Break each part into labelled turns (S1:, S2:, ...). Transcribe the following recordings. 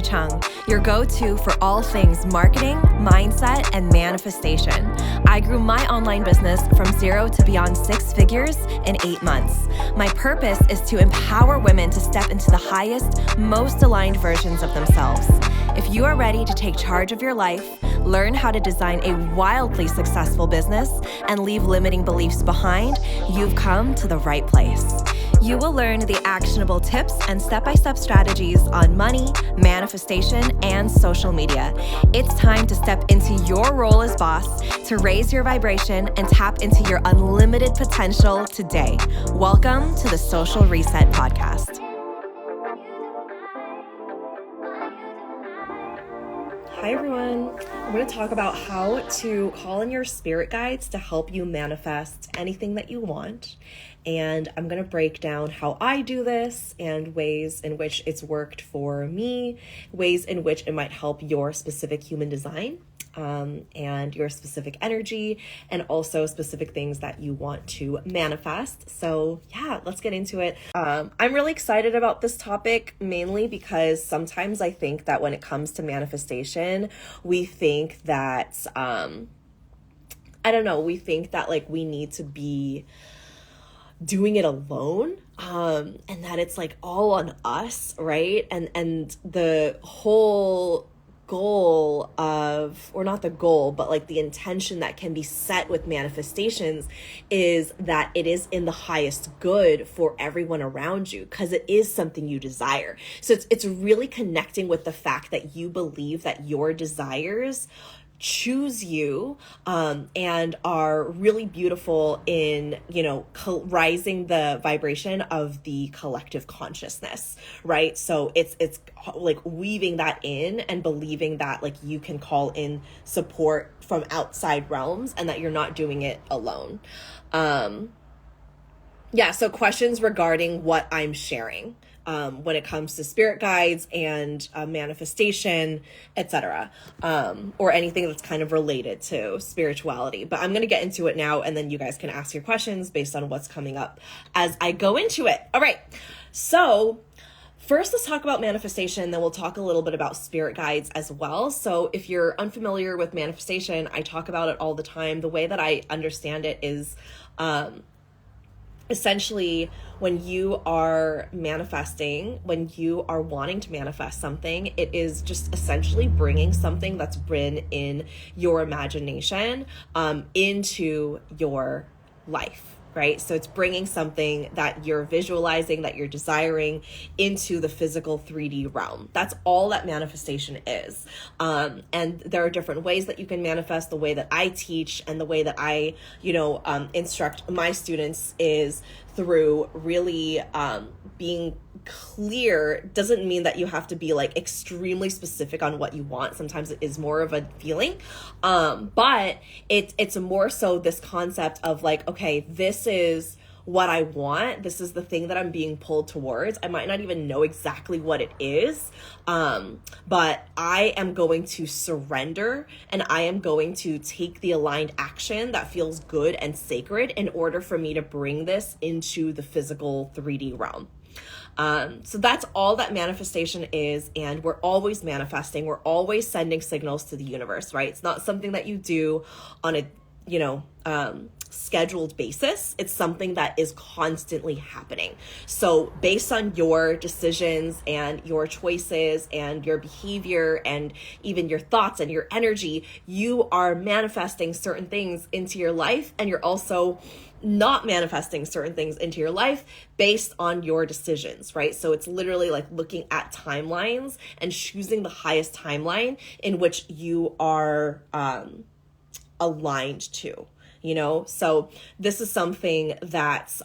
S1: Chung, your go-to for all things marketing, mindset, and manifestation. I grew my online business from 0 to beyond 6 figures in 8 months. My purpose is to empower women to step into the highest, most aligned versions of themselves. If you are ready to take charge of your life, learn how to design a wildly successful business, and leave limiting beliefs behind, you've come to the right place. You will learn the actionable tips and step-by-step strategies on money, manifestation, and social media. It's time to step into your role as boss, to raise your vibration and tap into your unlimited potential today. Welcome to the Social Reset Podcast. Hi everyone. I'm going to talk about how to call in your spirit guides to help you manifest anything that you want. And I'm going to break down how I do this and ways in which it's worked for me, ways in which it might help your specific human design and your specific energy, and also specific things that you want to manifest. So yeah, let's get into it. I'm really excited about this topic, mainly because sometimes I think that when it comes to manifestation, we think that, we think that like we need to be doing it alone, and that it's like all on us, right? And the whole goal of, or not the goal, but like the intention that can be set with manifestations is that it is in the highest good for everyone around you, because it is something you desire. So it's really connecting with the fact that you believe that your desires choose you, and are really beautiful in, rising the vibration of the collective consciousness, right? So it's like weaving that in and believing that like you can call in support from outside realms and that you're not doing it alone. So questions regarding what I'm sharing when it comes to spirit guides and manifestation, etc., or anything that's kind of related to spirituality. But I'm going to get into it now, and then you guys can ask your questions based on what's coming up as I go into it. All right. So first, let's talk about manifestation, then we'll talk a little bit about spirit guides as well. So if you're unfamiliar with manifestation, I talk about it all the time. The way that I understand it is essentially, when you are manifesting, when you are wanting to manifest something, it is just essentially bringing something that's been in your imagination into your life. Right? So it's bringing something that you're visualizing, that you're desiring into the physical 3D realm. That's all that manifestation is. And there are different ways that you can manifest. The way that I teach and the way that I, instruct my students is through really being clear. Doesn't mean that you have to be like extremely specific on what you want. Sometimes it is more of a feeling, but it's more so this concept of like, okay, this is what I want. This is the thing that I'm being pulled towards. I might not even know exactly what it is, but I am going to surrender, and I am going to take the aligned action that feels good and sacred in order for me to bring this into the physical 3D realm. So that's all that manifestation is. And we're always manifesting. We're always sending signals to the universe, right? It's not something that you do on a, scheduled basis. It's something that is constantly happening. So based on your decisions and your choices and your behavior and even your thoughts and your energy, you are manifesting certain things into your life, and you're also not manifesting certain things into your life based on your decisions, right? So it's literally like looking at timelines and choosing the highest timeline in which you are aligned to. So this is something that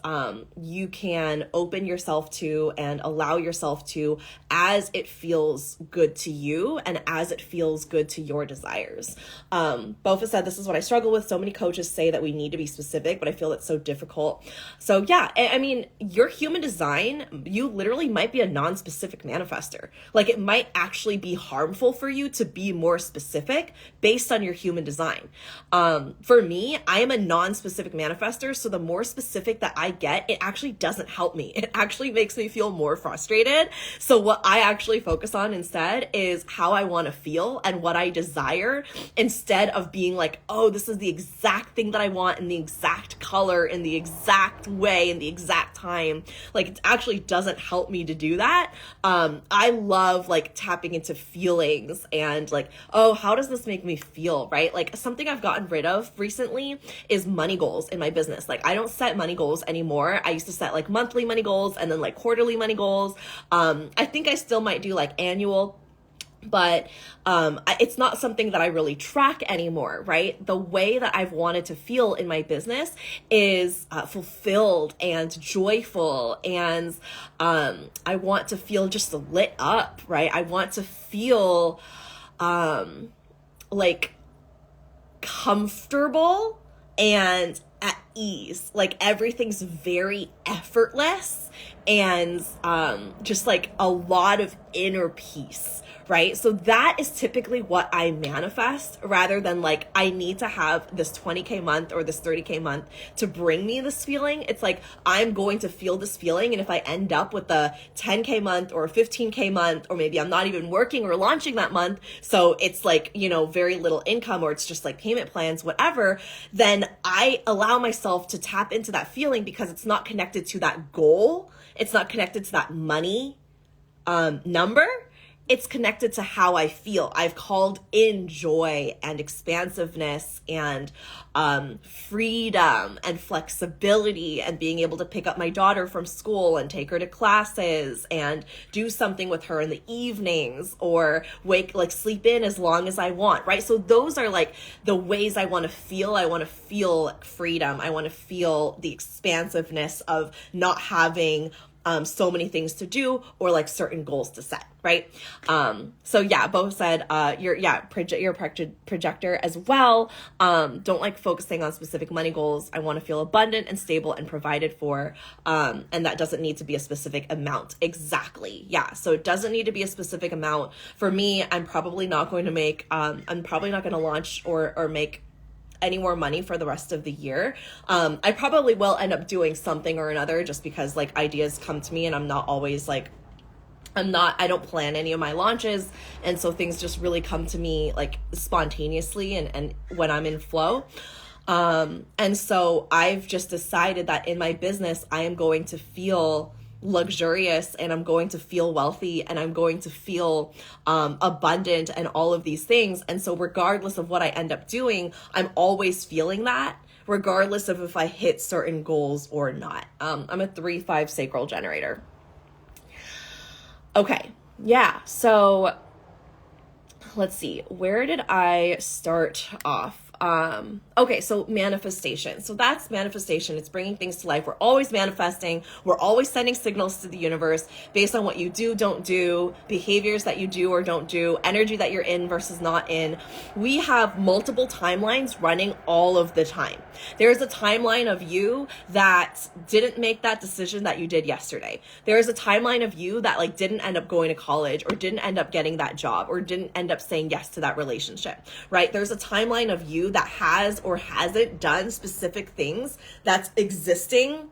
S1: you can open yourself to and allow yourself to as it feels good to you and as it feels good to your desires. Bofa said, this is what I struggle with. So many coaches say that we need to be specific, but I feel it's so difficult. So yeah, I mean, your human design, you literally might be a non-specific manifester. Like it might actually be harmful for you to be more specific based on your human design. For me, I am I'm a non-specific manifester, so the more specific that I get, it actually doesn't help me. It actually makes me feel more frustrated. So what I actually focus on instead is how I want to feel and what I desire, instead of being like, oh, this is the exact thing that I want in the exact color, in the exact way, in the exact time. Like, it actually doesn't help me to do that. I love like tapping into feelings and like, oh, how does this make me feel, right? Like, something I've gotten rid of recently is money goals in my business. Like, I don't set money goals anymore. I used to set like monthly money goals and then like quarterly money goals. I think I still might do like annual, but it's not something that I really track anymore, right? The way that I've wanted to feel in my business is fulfilled and joyful, and I want to feel just lit up, right? I want to feel like comfortable and at ease. Like, everything's very effortless and just like a lot of inner peace, right? So that is typically what I manifest, rather than like, I need to have this 20K month or this 30K month to bring me this feeling. It's like, I'm going to feel this feeling. And if I end up with a 10K month or a 15K month, or maybe I'm not even working or launching that month, so it's like, you know, very little income, or it's just like payment plans, whatever, then I allow myself to tap into that feeling because it's not connected to that goal. It's not connected to that money number. It's connected to how I feel. I've called in joy and expansiveness and freedom and flexibility, and being able to pick up my daughter from school and take her to classes and do something with her in the evenings, or sleep in as long as I want, right? So those are like the ways I want to feel. I want to feel freedom. I want to feel the expansiveness of not having so many things to do, or like certain goals to set, right? So yeah, Bo said, you're a projector as well. Don't like focusing on specific money goals. I want to feel abundant and stable and provided for. And that doesn't need to be a specific amount. Exactly. Yeah. So it doesn't need to be a specific amount. For me, I'm probably not going to launch or make any more money for the rest of the year. I probably will end up doing something or another, just because like ideas come to me, and I'm not always like, I don't plan any of my launches. And so things just really come to me like spontaneously and when I'm in flow. And so I've just decided that in my business, I am going to feel luxurious, and I'm going to feel wealthy, and I'm going to feel abundant, and all of these things. And so regardless of what I end up doing, I'm always feeling that, regardless of if I hit certain goals or not. I'm a 3-5 sacral generator. Okay. Yeah. So let's see. Where did I start off? Okay, so manifestation. So that's manifestation. It's bringing things to life. We're always manifesting. We're always sending signals to the universe based on what you do, don't do, behaviors that you do or don't do, energy that you're in versus not in. We have multiple timelines running all of the time. There's a timeline of you that didn't make that decision that you did yesterday. There's a timeline of you that like didn't end up going to college, or didn't end up getting that job, or didn't end up saying yes to that relationship, right? There's a timeline of you that has or hasn't done specific things that's existing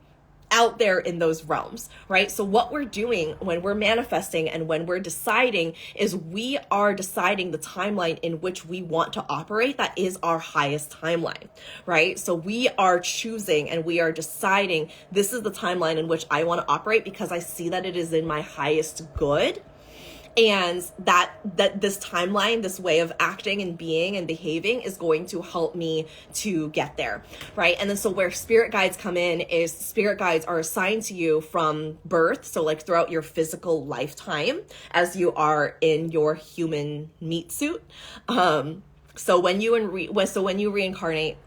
S1: out there in those realms, right? So what we're doing when we're manifesting and when we're deciding is we are deciding the timeline in which we want to operate. That is our highest timeline, right? So we are choosing and we are deciding, this is the timeline in which I want to operate because I see that it is in my highest good. And that this timeline, this way of acting and being and behaving is going to help me to get there, right? And then so where spirit guides come in is spirit guides are assigned to you from birth. So like throughout your physical lifetime as you are in your human meat suit. So when you reincarnate,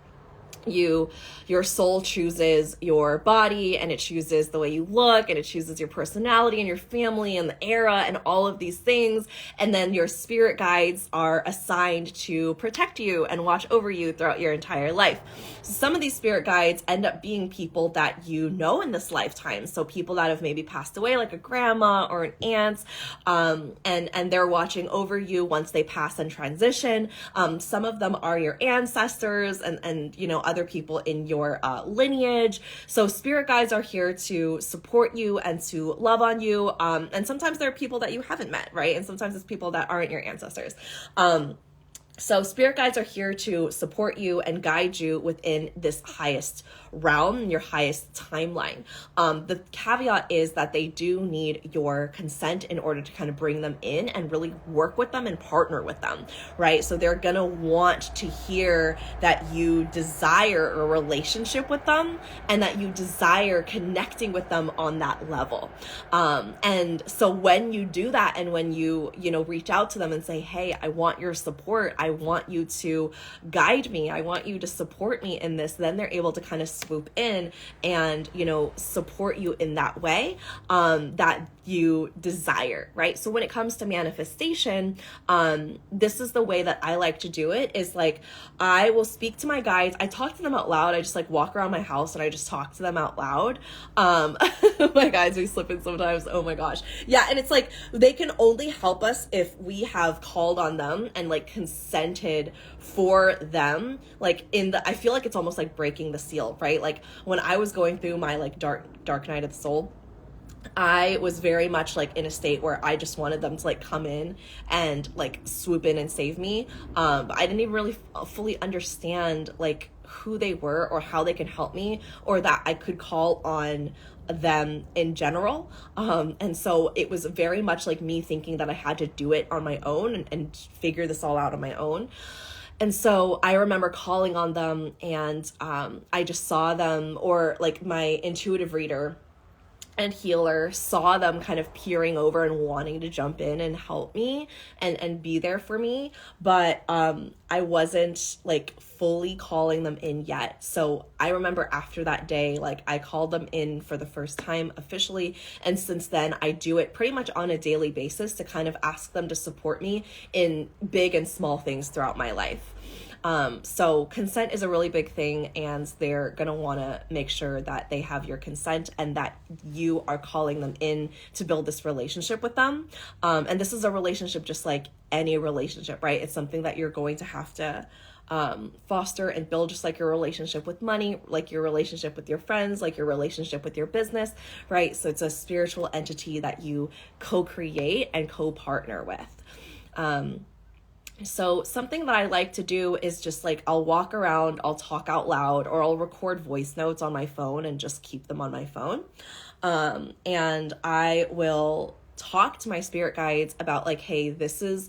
S1: your soul chooses your body, and it chooses the way you look, and it chooses your personality and your family and the era and all of these things. And then your spirit guides are assigned to protect you and watch over you throughout your entire life. So some of these spirit guides end up being people that you know in this lifetime. So people that have maybe passed away, like a grandma or an aunt, and they're watching over you once they pass and transition. Some of them are your ancestors, and other people in your lineage. So spirit guides are here to support you and to love on you. And sometimes there are people that you haven't met, right? And sometimes it's people that aren't your ancestors. So spirit guides are here to support you and guide you within this highest realm, your highest timeline. The caveat is that they do need your consent in order to kind of bring them in and really work with them and partner with them, right? So they're gonna want to hear that you desire a relationship with them and that you desire connecting with them on that level. And so when you do that, and when you reach out to them and say, hey, I want your support, I want you to guide me, I want you to support me in this, then they're able to kind of swoop in and, support you in that way that you desire, right? So when it comes to manifestation, this is the way that I like to do it, is like, I will speak to my guides. I talk to them out loud. I just like walk around my house and I just talk to them out loud. My guides, we slip in sometimes. Oh my gosh. Yeah. And it's like, they can only help us if we have called on them and like consented for them. Like I feel like it's almost like breaking the seal, right? Like when I was going through my like dark night of the soul, I was very much like in a state where I just wanted them to like come in and like swoop in and save me. But I didn't even really fully understand like who they were or how they can help me, or that I could call on them in general. And so it was very much like me thinking that I had to do it on my own and figure this all out on my own. And so I remember calling on them, and I just saw them, or like my intuitive reader and healer saw them kind of peering over and wanting to jump in and help me and be there for me. But I wasn't like fully calling them in yet. So I remember after that day, like I called them in for the first time officially. And since then I do it pretty much on a daily basis to kind of ask them to support me in big and small things throughout my life. So consent is a really big thing, and they're going to want to make sure that they have your consent and that you are calling them in to build this relationship with them. And this is a relationship just like any relationship, right? It's something that you're going to have to foster and build, just like your relationship with money, like your relationship with your friends, like your relationship with your business, right? So it's a spiritual entity that you co-create and co-partner with. So something that I like to do is just like, I'll walk around, I'll talk out loud, or I'll record voice notes on my phone and just keep them on my phone. And I will talk to my spirit guides about like, hey, this is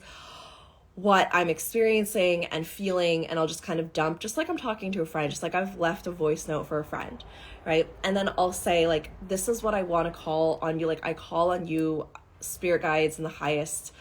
S1: what I'm experiencing and feeling. And I'll just kind of dump, just like I'm talking to a friend, just like I've left a voice note for a friend, right? And then I'll say like, this is what I want to call on you. Like I call on you, spirit guides in the highest,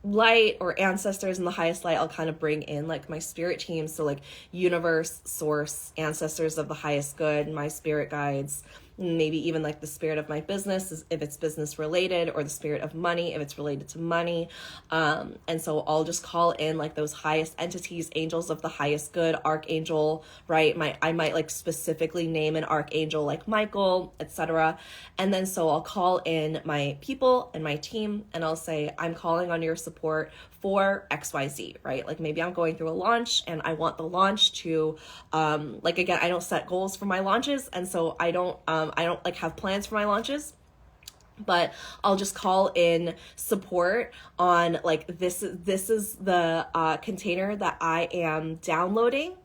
S1: light, or ancestors in the highest light. I'll kind of bring in like my spirit team. So like universe, source, ancestors of the highest good, my spirit guides, maybe even like the spirit of my business if it's business related, or the spirit of money if it's related to money. And so I'll just call in like those highest entities, angels of the highest good, archangel, right? I might like specifically name an archangel like Michael, etc. And then so I'll call in my people and my team, and I'll say, I'm calling on your support for XYZ, right? Like maybe I'm going through a launch and I want the launch to, like, again, I don't set goals for my launches. And so I don't like have plans for my launches, but I'll just call in support on like, this is the container that I am downloading.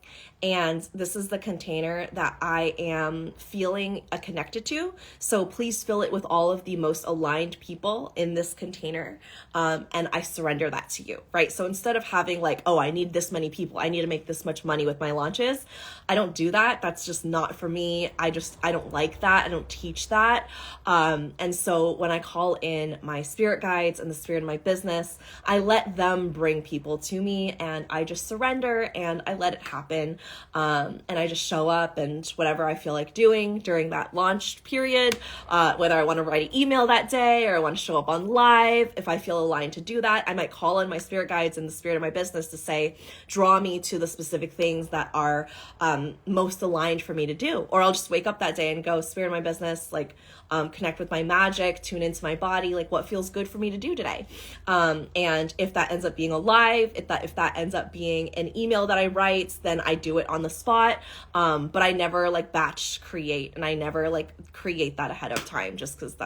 S1: And this is the container that I am feeling connected to. So please fill it with all of the most aligned people in this container. And I surrender that to you, right? So instead of having like, oh, I need this many people, I need to make this much money with my launches, I don't do that. That's just not for me. I don't like that. I don't teach that. And so when I call in my spirit guides and the spirit of my business, I let them bring people to me, and I just surrender and I let it happen. And I just show up and whatever I feel like doing during that launch period, whether I want to write an email that day or I want to show up on live, if I feel aligned to do that, I might call in my spirit guides and the spirit of my business to say, draw me to the specific things that are most aligned for me to do. Or I'll just wake up that day and go, spirit of my business, like connect with my magic, tune into my body, like what feels good for me to do today. And if that ends up being a live, if that ends up being an email that I write, then I do do it on the spot. But I never like batch create, and I never like create that ahead of time, just because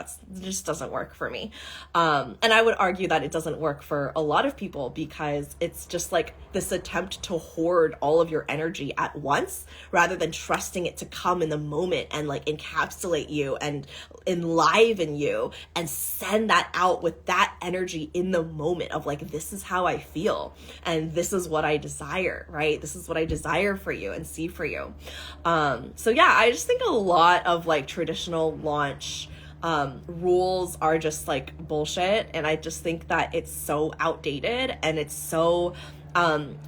S1: just doesn't work for me. And I would argue that it doesn't work for a lot of people, because it's just like this attempt to hoard all of your energy at once rather than trusting it to come in the moment and like encapsulate you and enliven you and send that out with that energy in the moment of like, this is how I feel and this is what I desire, right? This is what I desire for you and see for you. So yeah, I just think a lot of like traditional launch rules are just like bullshit, and I just think that it's so outdated, and it's so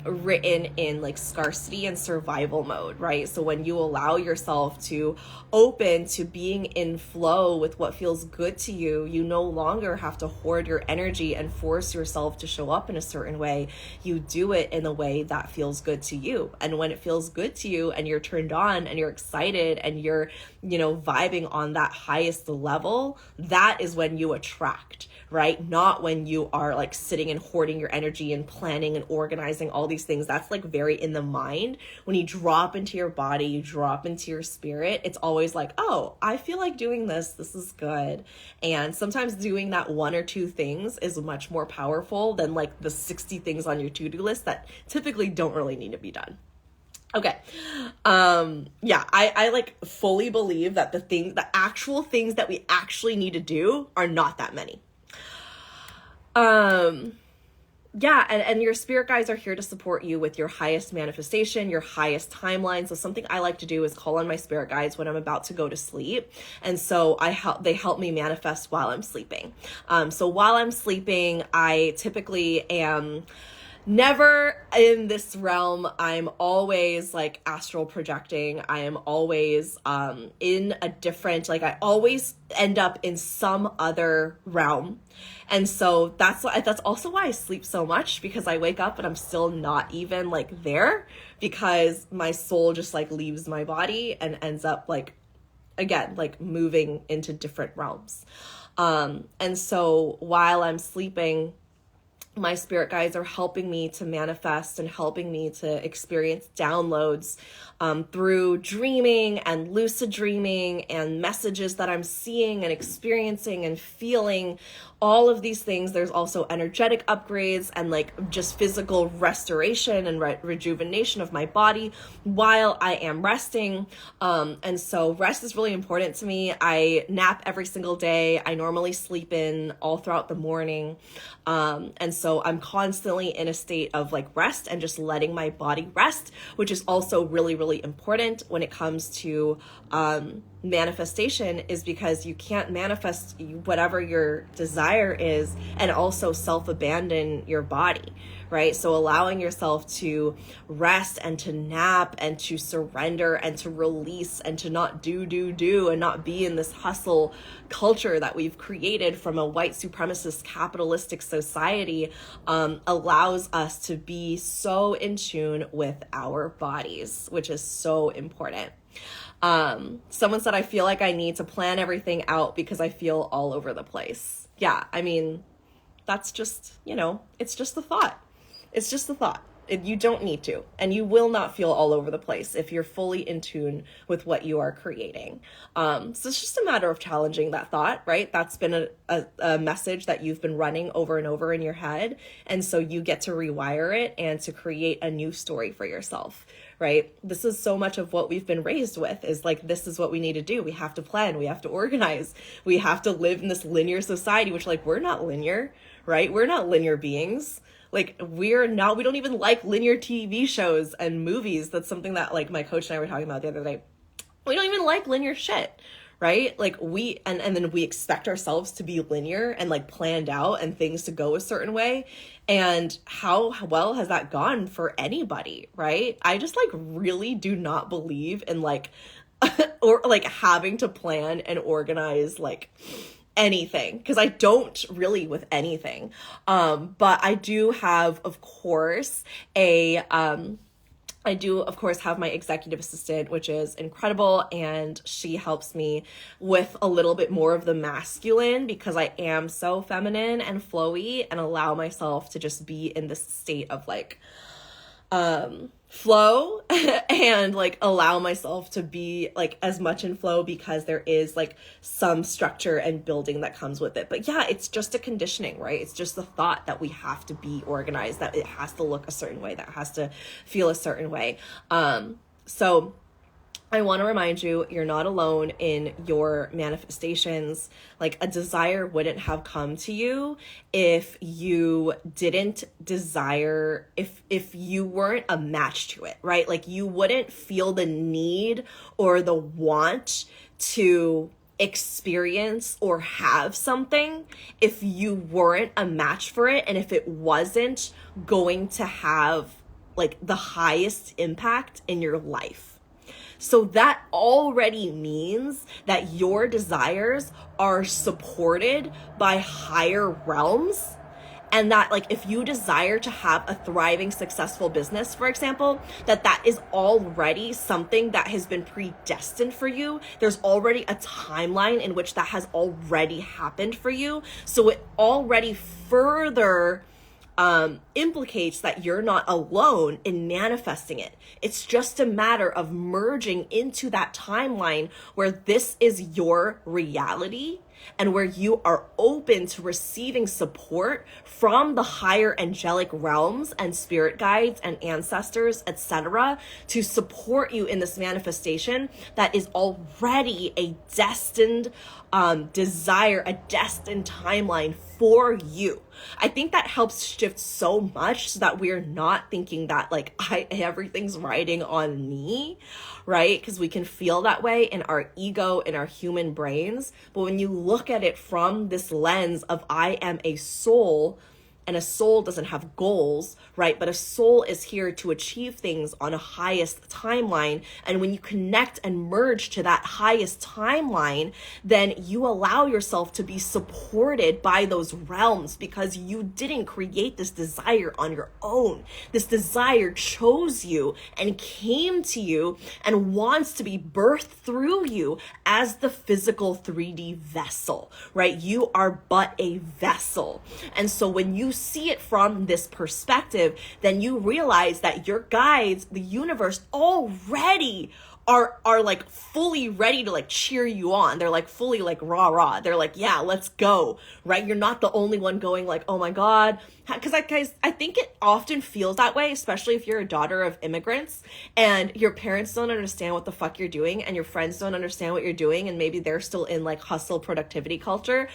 S1: written in like scarcity and survival mode, right? So when you allow yourself to open to being in flow with what feels good to you, you no longer have to hoard your energy and force yourself to show up in a certain way. You do it in a way that feels good to you. And when it feels good to you and you're turned on and you're excited and you're, vibing on that highest level, that is when you attract, right? Not when you are like sitting and hoarding your energy and planning and organizing all these things. That's like very in the mind. When you drop into your body, you drop into your spirit, it's always like, oh, I feel like doing this. This is good. And sometimes doing that one or two things is much more powerful than like the 60 things on your to-do list that typically don't really need to be done. Okay. Yeah, I like fully believe that the actual things that we actually need to do are not that many. Yeah, and your spirit guides are here to support you with your highest manifestation, your highest timeline. So something I like to do is call on my spirit guides when I'm about to go to sleep. And so they help me manifest while I'm sleeping. So while I'm sleeping, I typically am never in this realm. I'm always like astral projecting. I am always in a different, like I always end up in some other realm. And so that's also why I sleep so much, because I wake up and I'm still not even like there, because my soul just like leaves my body and ends up like, again, like moving into different realms. And so while I'm sleeping, my spirit guides are helping me to manifest and helping me to experience downloads through dreaming and lucid dreaming and messages that I'm seeing and experiencing and feeling. All of these things. There's also energetic upgrades and like just physical restoration and rejuvenation of my body while I am resting. And so rest is really important to me. I nap every single day. I normally sleep in all throughout the morning. And so I'm constantly in a state of like rest and just letting my body rest, which is also really, really important when it comes to manifestation, is because you can't manifest whatever your desire is and also self-abandon your body, right? So allowing yourself to rest and to nap and to surrender and to release and to not do and not be in this hustle culture that we've created from a white supremacist capitalistic society allows us to be so in tune with our bodies, which is so important. Someone said, I feel like I need to plan everything out because I feel all over the place. Yeah, I mean, that's just, it's just a thought. It's just a thought. You don't need to, and you will not feel all over the place if you're fully in tune with what you are creating. So it's just a matter of challenging that thought, right? That's been a message that you've been running over and over in your head. And so you get to rewire it and to create a new story for yourself, right? This is so much of what we've been raised with, is like, this is what we need to do. We have to plan, we have to organize, we have to live in this linear society, which like, we're not linear, right? We're not linear beings. Like we don't even like linear TV shows and movies. That's something that like my coach and I were talking about the other day. We don't even like linear shit, right? Like and then we expect ourselves to be linear and like planned out and things to go a certain way. And how well has that gone for anybody, right? I just like really do not believe in like, or like having to plan and organize like anything, because I don't really with anything. But I do have, of course, have my executive assistant, which is incredible, and she helps me with a little bit more of the masculine, because I am so feminine and flowy and allow myself to just be in this state of like flow and like allow myself to be like as much in flow, because there is like some structure and building that comes with it. But yeah, it's just a conditioning, right? It's just the thought that we have to be organized, that it has to look a certain way, that has to feel a certain way. So I want to remind you, you're not alone in your manifestations. Like, a desire wouldn't have come to you if you didn't desire, if you weren't a match to it, right? Like, you wouldn't feel the need or the want to experience or have something if you weren't a match for it, and if it wasn't going to have like the highest impact in your life. So that already means that your desires are supported by higher realms. And that, like, if you desire to have a thriving, successful business, for example, that is already something that has been predestined for you. There's already a timeline in which that has already happened for you. So it already further implicates that you're not alone in manifesting it. It's just a matter of merging into that timeline where this is your reality, and where you are open to receiving support from the higher angelic realms and spirit guides and ancestors, etc., to support you in this manifestation that is already a destined desire, a destined timeline for you. I think that helps shift so much, so that we're not thinking that like everything's riding on me, right? Because we can feel that way in our ego, in our human brains. But when you look at it from this lens of I am a soul, and a soul doesn't have goals, right? But a soul is here to achieve things on a highest timeline. And when you connect and merge to that highest timeline, then you allow yourself to be supported by those realms, because you didn't create this desire on your own. This desire chose you and came to you and wants to be birthed through you as the physical 3D vessel, right? You are but a vessel. And so when you see it from this perspective, then you realize that your guides, the universe, already are like fully ready to like cheer you on. They're like fully like rah. They're like, yeah, let's go, right? You're not the only one going like, oh my God. Because I think it often feels that way, especially if you're a daughter of immigrants and your parents don't understand what the fuck you're doing, and your friends don't understand what you're doing, and maybe they're still in like hustle productivity culture.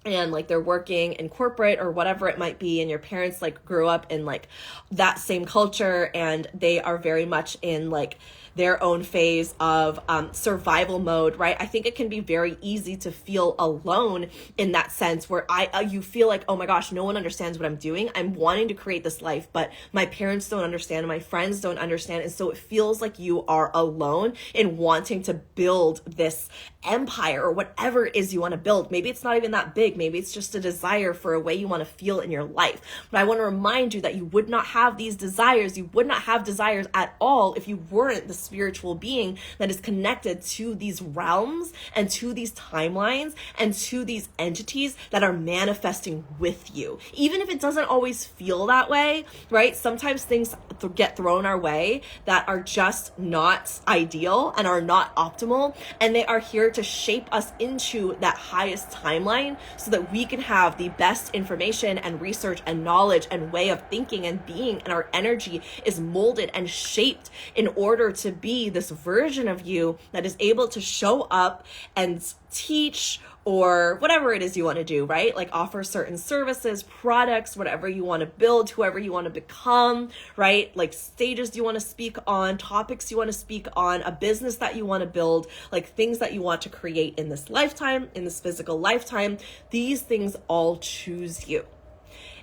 S1: And like they're working in corporate or whatever it might be, and your parents like grew up in like that same culture, and they are very much in like their own phase of survival mode, right? I think it can be very easy to feel alone in that sense, where you feel like, oh my gosh, no one understands what I'm doing. I'm wanting to create this life, but my parents don't understand, and my friends don't understand. And so it feels like you are alone in wanting to build this empire or whatever it is you want to build. Maybe it's not even that big. Maybe it's just a desire for a way you want to feel in your life. But I want to remind you that you would not have these desires. You would not have desires at all if you weren't the spiritual being that is connected to these realms and to these timelines and to these entities that are manifesting with you. Even if it doesn't always feel that way, right? Sometimes things get thrown our way that are just not ideal and are not optimal, and they are here to shape us into that highest timeline so that we can have the best information and research and knowledge and way of thinking and being, and our energy is molded and shaped in order to be this version of you that is able to show up and teach or whatever it is you want to do, right? Like offer certain services, products, whatever you want to build, whoever you want to become, right? Like stages you want to speak on, topics you want to speak on, a business that you want to build, like things that you want to create in this lifetime, in this physical lifetime. These things all choose you.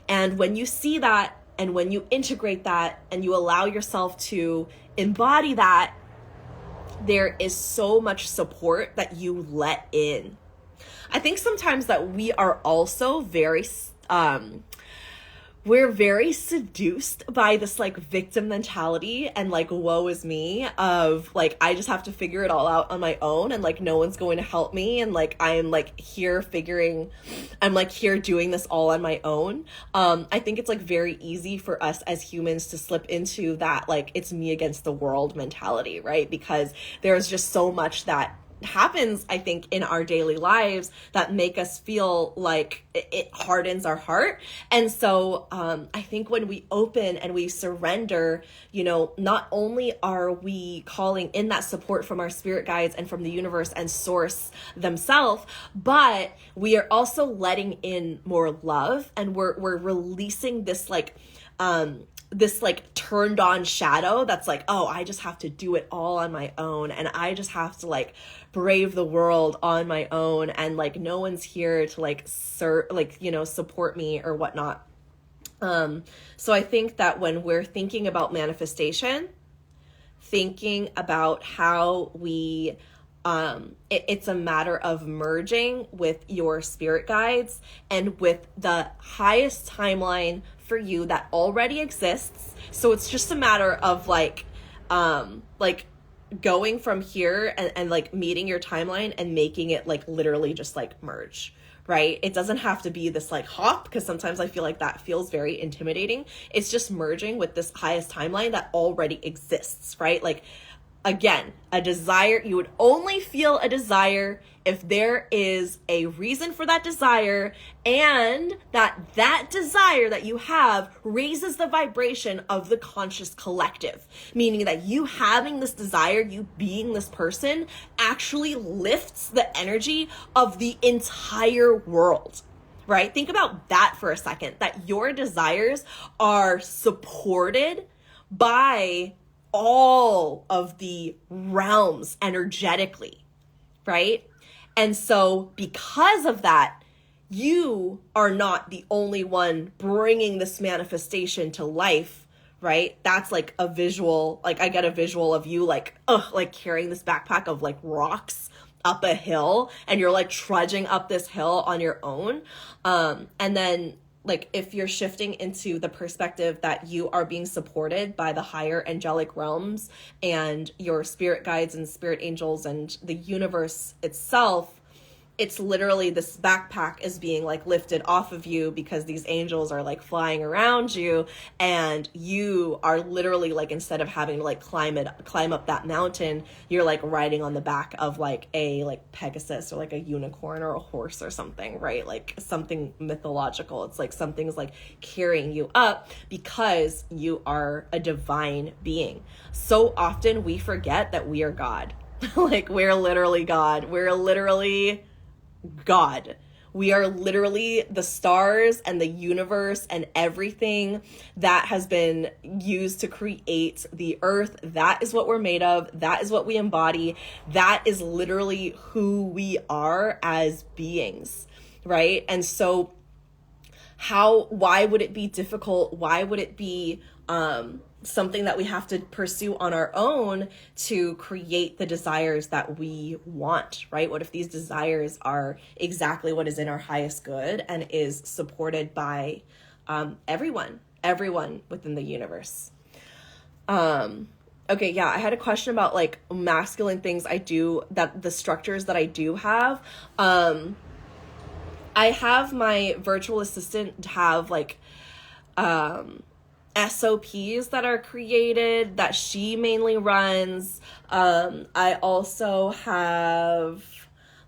S1: And when you see that, and when you integrate that, and you allow yourself to embody that, there is so much support that you let in. I think sometimes that we are also very, we're very seduced by this like victim mentality and like woe is me of like I just have to figure it all out on my own and like no one's going to help me and like I'm like here doing this all on my own. I think it's like very easy for us as humans to slip into that like it's me against the world mentality, right? Because there's just so much that happens, I think, in our daily lives that make us feel like it hardens our heart. And so I think when we open and we surrender, not only are we calling in that support from our spirit guides and from the universe and source themselves, but we are also letting in more love, and we're releasing this turned on shadow that's like, oh, I just have to do it all on my own, and I just have to like brave the world on my own, and like no one's here to support me or whatnot. So I think that when we're thinking about manifestation, thinking about how we it's a matter of merging with your spirit guides and with the highest timeline for you that already exists. So it's just a matter of going from here and like meeting your timeline and making it like literally just like merge, right? It doesn't have to be this like hop, because sometimes I feel like that feels very intimidating. It's just merging with this highest timeline that already exists, right? Like, again, a desire, you would only feel a desire if there is a reason for that desire, and that desire that you have raises the vibration of the conscious collective, meaning that you having this desire, you being this person, actually lifts the energy of the entire world, right? Think about that for a second, that your desires are supported by all of the realms energetically, right? And so because of that, you are not the only one bringing this manifestation to life, right? That's like a visual, like I get a visual of you like carrying this backpack of like rocks up a hill, and you're like trudging up this hill on your own. And then like if you're shifting into the perspective that you are being supported by the higher angelic realms and your spirit guides and spirit angels and the universe itself, it's literally this backpack is being like lifted off of you because these angels are like flying around you, and you are literally like, instead of having to like climb up that mountain, you're like riding on the back of like a like Pegasus or like a unicorn or a horse or something, right? Like something mythological. It's like something's like carrying you up because you are a divine being. So often we forget that we are God. Like we're literally God. We're literally God. We are literally the stars and the universe and everything that has been used to create the earth. That is what we're made of. That is what we embody. That is literally who we are as beings, right? And so why would it be difficult? Why would it be something that we have to pursue on our own to create the desires that we want, right? What if these desires are exactly what is in our highest good and is supported by everyone within the universe? Okay, yeah, I had a question about like masculine things I do, that the structures that I do have. I have my virtual assistant have like SOPs that are created that she mainly runs. I also have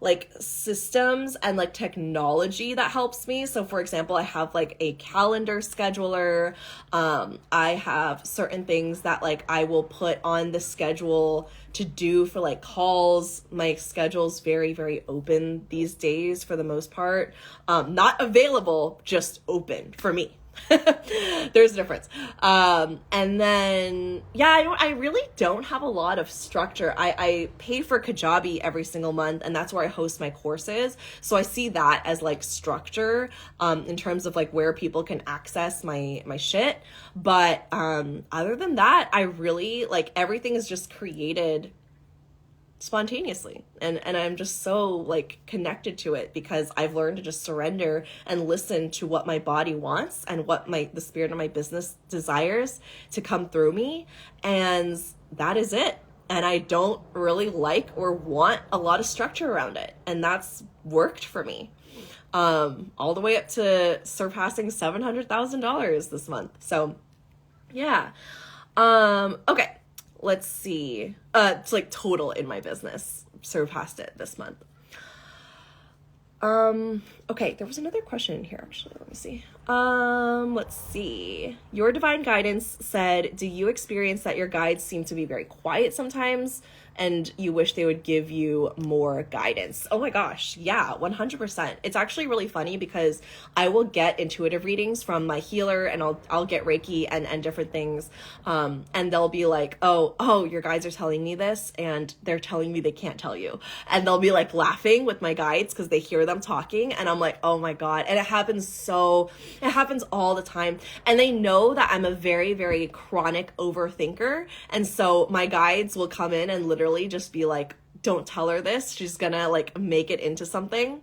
S1: like systems and like technology that helps me. So for example, I have like a calendar scheduler. I have certain things that like I will put on the schedule to do for like calls. My schedule's very, very open these days for the most part. Not available, just open for me. There's a difference. And then, yeah, I really don't have a lot of structure. I pay for Kajabi every single month, and that's where I host my courses. So I see that as like structure, in terms of like where people can access my shit. But, other than that, I really like everything is just created spontaneously. And I'm just so like connected to it because I've learned to just surrender and listen to what my body wants and what the spirit of my business desires to come through me. And that is it. And I don't really like or want a lot of structure around it. And that's worked for me. All the way up to surpassing $700,000 this month. So yeah. Okay. Let's see. It's like total in my business. Surpassed it this month. Okay, there was another question in here, actually. Let me see. Let's see. Your divine guidance said, do you experience that your guides seem to be very quiet sometimes and you wish they would give you more guidance? Oh my gosh. Yeah, 100%. It's actually really funny because I will get intuitive readings from my healer and I'll get Reiki and different things. And they'll be like, oh, your guides are telling me this and they're telling me they can't tell you. And they'll be like laughing with my guides because they hear them talking. And I'm like, oh my God. And it happens all the time. And they know that I'm a very, very chronic overthinker. And so my guides will come in and literally just be like, don't tell her this. She's gonna like make it into something.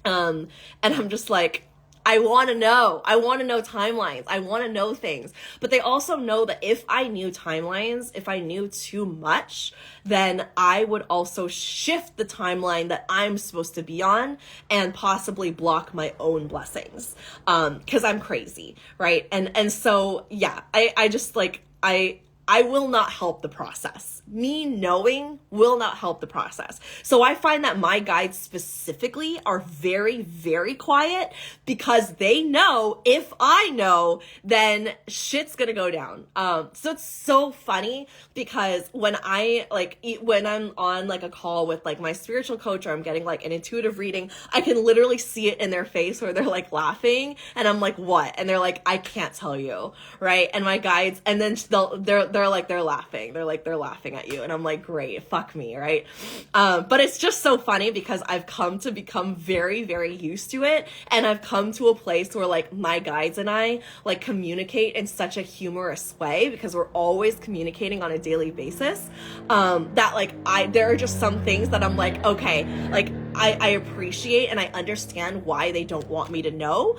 S1: And I'm just like, I want to know timelines. I want to know things. But they also know that if I knew timelines, if I knew too much, then I would also shift the timeline that I'm supposed to be on and possibly block my own blessings. 'Cause I'm crazy. Right. And so, yeah, I just like, I will not help the process. Me knowing will not help the process. So I find that my guides specifically are very, very quiet because they know if I know, then shit's gonna go down. So it's so funny because when I'm on like a call with like my spiritual coach or I'm getting like an intuitive reading, I can literally see it in their face where they're like laughing and I'm like, what? And they're like, I can't tell you. Right. And my guides, and then they're laughing. They're laughing at you. And I'm like, great, fuck me. Right. But it's just so funny because I've come to become very, very used to it. And I've come to a place where like my guides and I like communicate in such a humorous way because we're always communicating on a daily basis. That like, there are just some things that I'm like, okay, like I appreciate and I understand why they don't want me to know.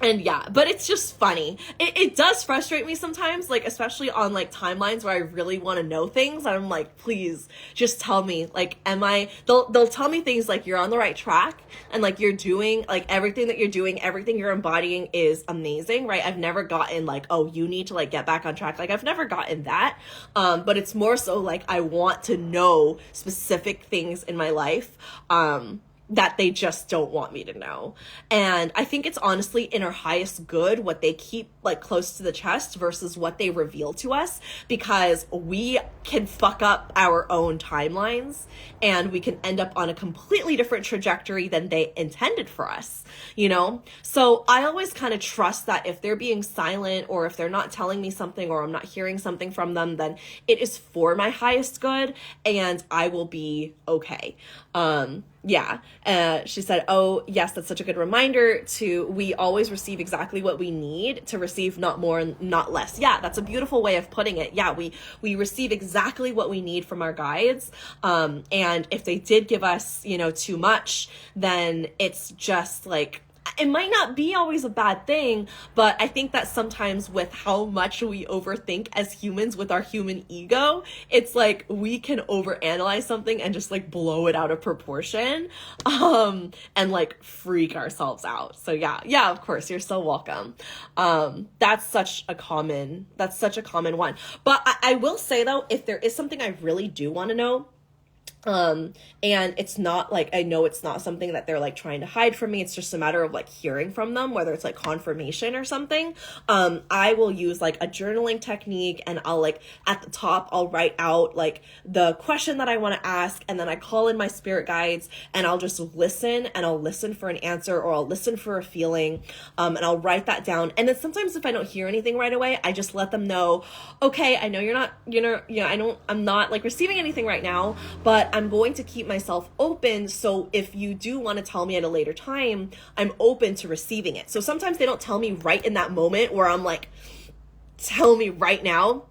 S1: And yeah, but it's just funny. It does frustrate me sometimes, like, especially on, like, timelines where I really want to know things. And I'm like, please, just tell me, like, they'll tell me things like, you're on the right track, and, like, you're doing, like, everything that you're doing, everything you're embodying is amazing, right? I've never gotten, like, oh, you need to, like, get back on track. Like, I've never gotten that, but it's more so, like, I want to know specific things in my life, that they just don't want me to know. And I think it's honestly in our highest good what they keep like close to the chest versus what they reveal to us, because we can fuck up our own timelines and we can end up on a completely different trajectory than they intended for us, you know? So I always kind of trust that if they're being silent or if they're not telling me something or I'm not hearing something from them, then it is for my highest good and I will be okay. Yeah. She said, oh, yes, that's such a good reminder we always receive exactly what we need to receive, not more and not less. Yeah, that's a beautiful way of putting it. Yeah, we receive exactly what we need from our guides. And if they did give us, too much, then it's just like, it might not be always a bad thing, but I think that sometimes with how much we overthink as humans with our human ego, it's like we can overanalyze something and just like blow it out of proportion, and like freak ourselves out. So yeah, of course, you're so welcome. That's such a common one. But I will say though, if there is something I really do want to know, and it's not like, I know it's not something that they're like trying to hide from me. It's just a matter of like hearing from them, whether it's like confirmation or something. I will use like a journaling technique and I'll like at the top, I'll write out like the question that I want to ask. And then I call in my spirit guides and I'll just listen and I'll listen for an answer or I'll listen for a feeling. And I'll write that down. And then sometimes if I don't hear anything right away, I just let them know, okay, I know I'm not like receiving anything right now, but I'm going to keep myself open. So if you do want to tell me at a later time, I'm open to receiving it. So sometimes they don't tell me right in that moment where I'm like, tell me right now.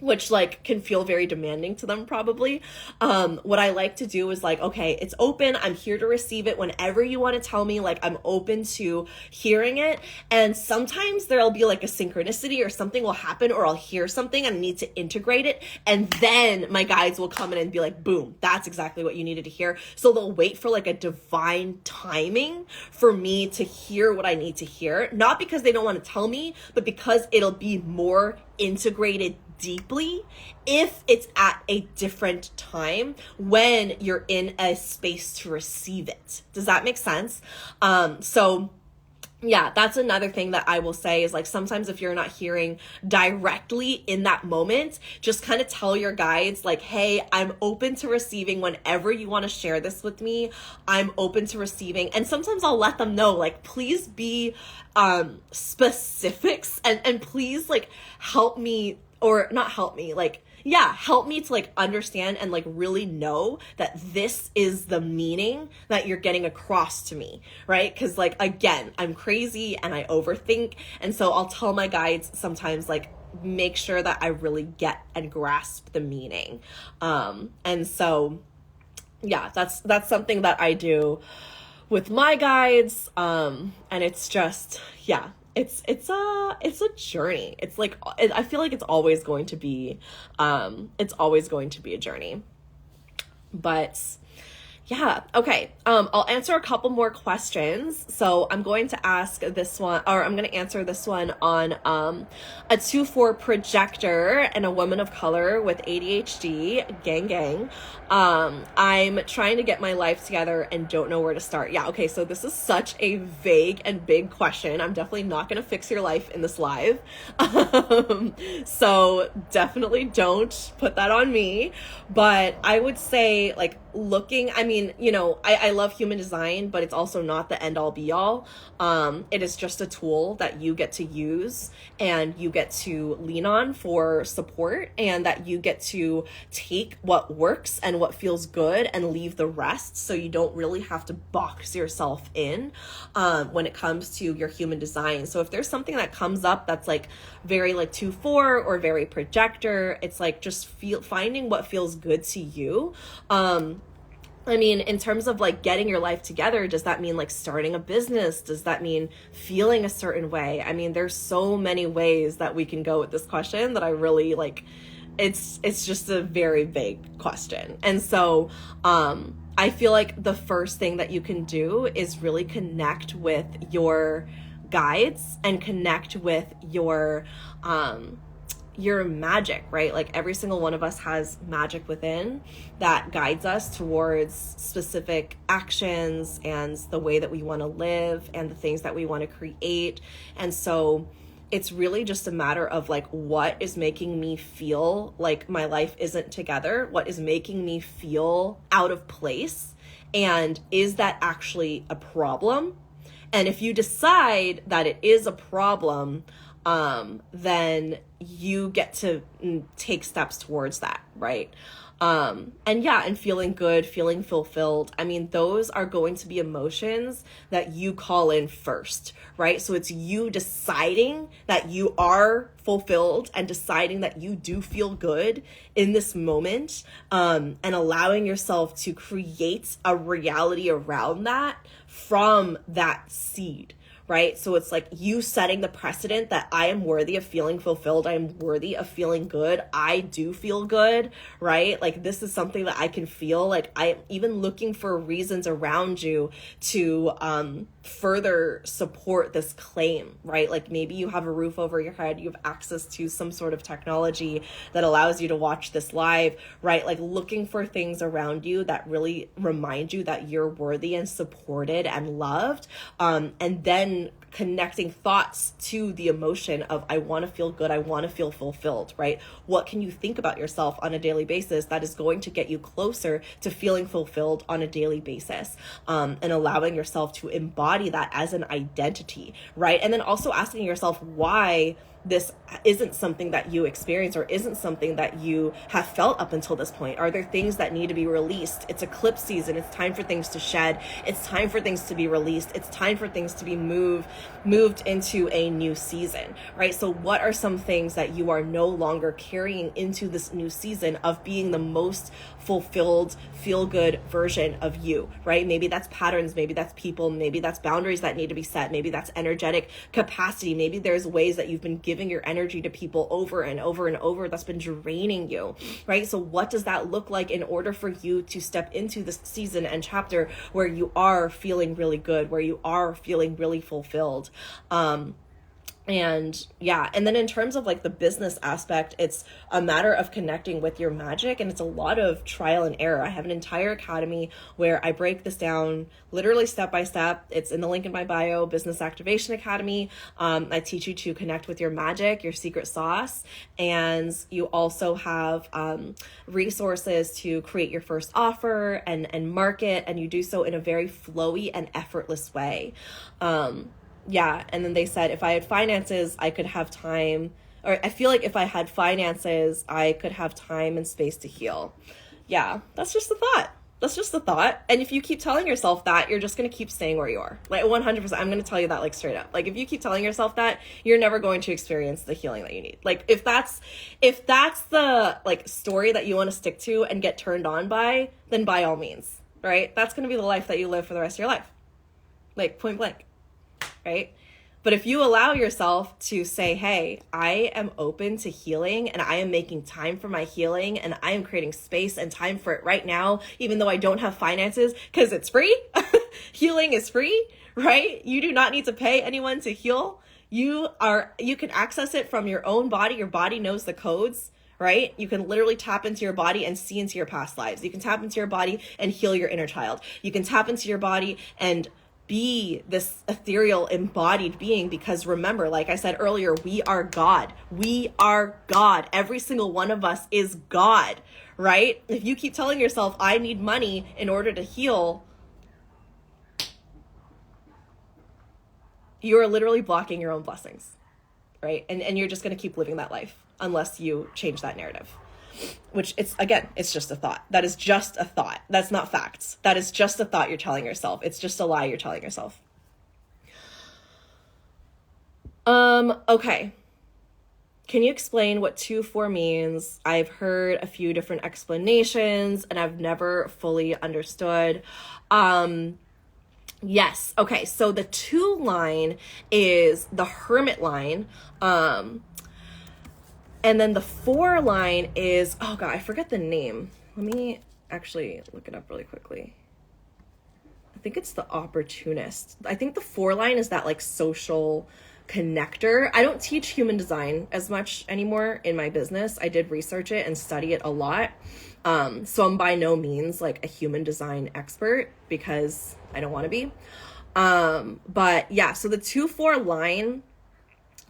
S1: which like can feel very demanding to them probably. What I like to do is like, okay, it's open. I'm here to receive it whenever you want to tell me. Like, I'm open to hearing it. And sometimes there'll be like a synchronicity or something will happen, or I'll hear something and I need to integrate it. And then my guides will come in and be like, boom, that's exactly what you needed to hear. So they'll wait for like a divine timing for me to hear what I need to hear. Not because they don't want to tell me, but because it'll be more integrated deeply if it's at a different time when you're in a space to receive it. Does that make sense? So yeah, that's another thing that I will say is like, sometimes if you're not hearing directly in that moment, just kind of tell your guides like, hey, I'm open to receiving whenever you want to share this with me. I'm open to receiving. And sometimes I'll let them know, like, please be specifics and please like help me, or not help me, like, yeah, help me to like understand and like really know that this is the meaning that you're getting across to me, right? Because like, again, I'm crazy and I overthink. And so I'll tell my guides sometimes like, make sure that I really get and grasp the meaning. And so, yeah, that's something that I do with my guides. And it's just, yeah. It's a journey. It's like, I feel like it's always going to be a journey. But yeah, okay. I'll answer a couple more questions. So I'm going to ask this one, or I'm going to answer this one on a 2-4 projector and a woman of color with ADHD, gang. I'm trying to get my life together and don't know where to start. Yeah, okay, so this is such a vague and big question. I'm definitely not going to fix your life in this live. So definitely don't put that on me. But I would say like, looking, I mean, you know, I love human design, but it's also not the end all be all. It is just a tool that you get to use and you get to lean on for support, and that you get to take what works and what feels good and leave the rest, so you don't really have to box yourself in when it comes to your human design. So if there's something that comes up that's like very like 2-4 or very projector, it's like just finding what feels good to you. I mean, in terms of like getting your life together, does that mean like starting a business? Does that mean feeling a certain way? I mean, there's so many ways that we can go with this question that I really like, it's just a very vague question. And so, I feel like the first thing that you can do is really connect with your guides and connect with your magic, right? Like every single one of us has magic within that guides us towards specific actions and the way that we want to live and the things that we want to create. And so it's really just a matter of like, what is making me feel like my life isn't together? What is making me feel out of place? And is that actually a problem? And if you decide that it is a problem, then you get to take steps towards that, right? And feeling good, feeling fulfilled. I mean, those are going to be emotions that you call in first, right? So it's you deciding that you are fulfilled and deciding that you do feel good in this moment, and allowing yourself to create a reality around that from that seed. Right? So it's like you setting the precedent that I am worthy of feeling fulfilled. I am worthy of feeling good. I do feel good, right? Like this is something that I can feel. Like I'm even looking for reasons around you to further support this claim, right? Like maybe you have a roof over your head, you have access to some sort of technology that allows you to watch this live, right? Like looking for things around you that really remind you that you're worthy and supported and loved, and then connecting thoughts to the emotion of I want to feel good, I want to feel fulfilled, right? What can you think about yourself on a daily basis that is going to get you closer to feeling fulfilled on a daily basis, and allowing yourself to embody that as an identity, right? And then also asking yourself why this isn't something that you experience or isn't something that you have felt up until this point? Are there things that need to be released? It's eclipse season. It's time for things to shed. It's time for things to be released. It's time for things to be moved into a new season, right? So what are some things that you are no longer carrying into this new season of being the most fulfilled, feel good version of you, right? Maybe that's patterns, maybe that's people, maybe that's boundaries that need to be set, maybe that's energetic capacity, maybe there's ways that you've been giving your energy to people over and over and over that's been draining you, right? So what does that look like in order for you to step into this season and chapter where you are feeling really good, where you are feeling really fulfilled? And then in terms of like the business aspect, it's a matter of connecting with your magic, and it's a lot of trial and error. I have an entire academy where I break this down literally step by step. It's in the link in my bio, Business Activation Academy. I teach you to connect with your magic, your secret sauce, and you also have resources to create your first offer and market, and you do so in a very flowy and effortless way. And then they said, if I had finances, I could have time, or I feel like if I had finances, I could have time and space to heal. Yeah, that's just a thought. That's just a thought. And if you keep telling yourself that, you're just going to keep staying where you are. Like 100%, I'm going to tell you that like straight up. Like if you keep telling yourself that, you're never going to experience the healing that you need. Like if that's the like story that you want to stick to and get turned on by, then by all means, right? That's going to be the life that you live for the rest of your life. Like point blank. Right? But if you allow yourself to say, hey, I am open to healing and I am making time for my healing and I am creating space and time for it right now, even though I don't have finances, because it's free. Healing is free, right? You do not need to pay anyone to heal. You can access it from your own body. Your body knows the codes, right? You can literally tap into your body and see into your past lives. You can tap into your body and heal your inner child. You can tap into your body and be this ethereal embodied being, because remember, like I said earlier, we are God. We are God. Every single one of us is God, right? If you keep telling yourself, I need money in order to heal, you are literally blocking your own blessings, right? And you're just going to keep living that life unless you change that narrative. Which it's just a thought. That is just a thought. That's not facts. That is just a thought you're telling yourself. It's just a lie you're telling yourself. Okay. Can you explain what 2-4 means? I've heard a few different explanations and I've never fully understood. Yes. Okay. So the 2 line is the hermit line. And then the 4 line is, oh God, I forget the name. Let me actually look it up really quickly. I think it's the opportunist. I think the 4 line is that like social connector. I don't teach human design as much anymore in my business. I did research it and study it a lot. So I'm by no means like a human design expert because I don't want to be. But yeah, so the 2-4 line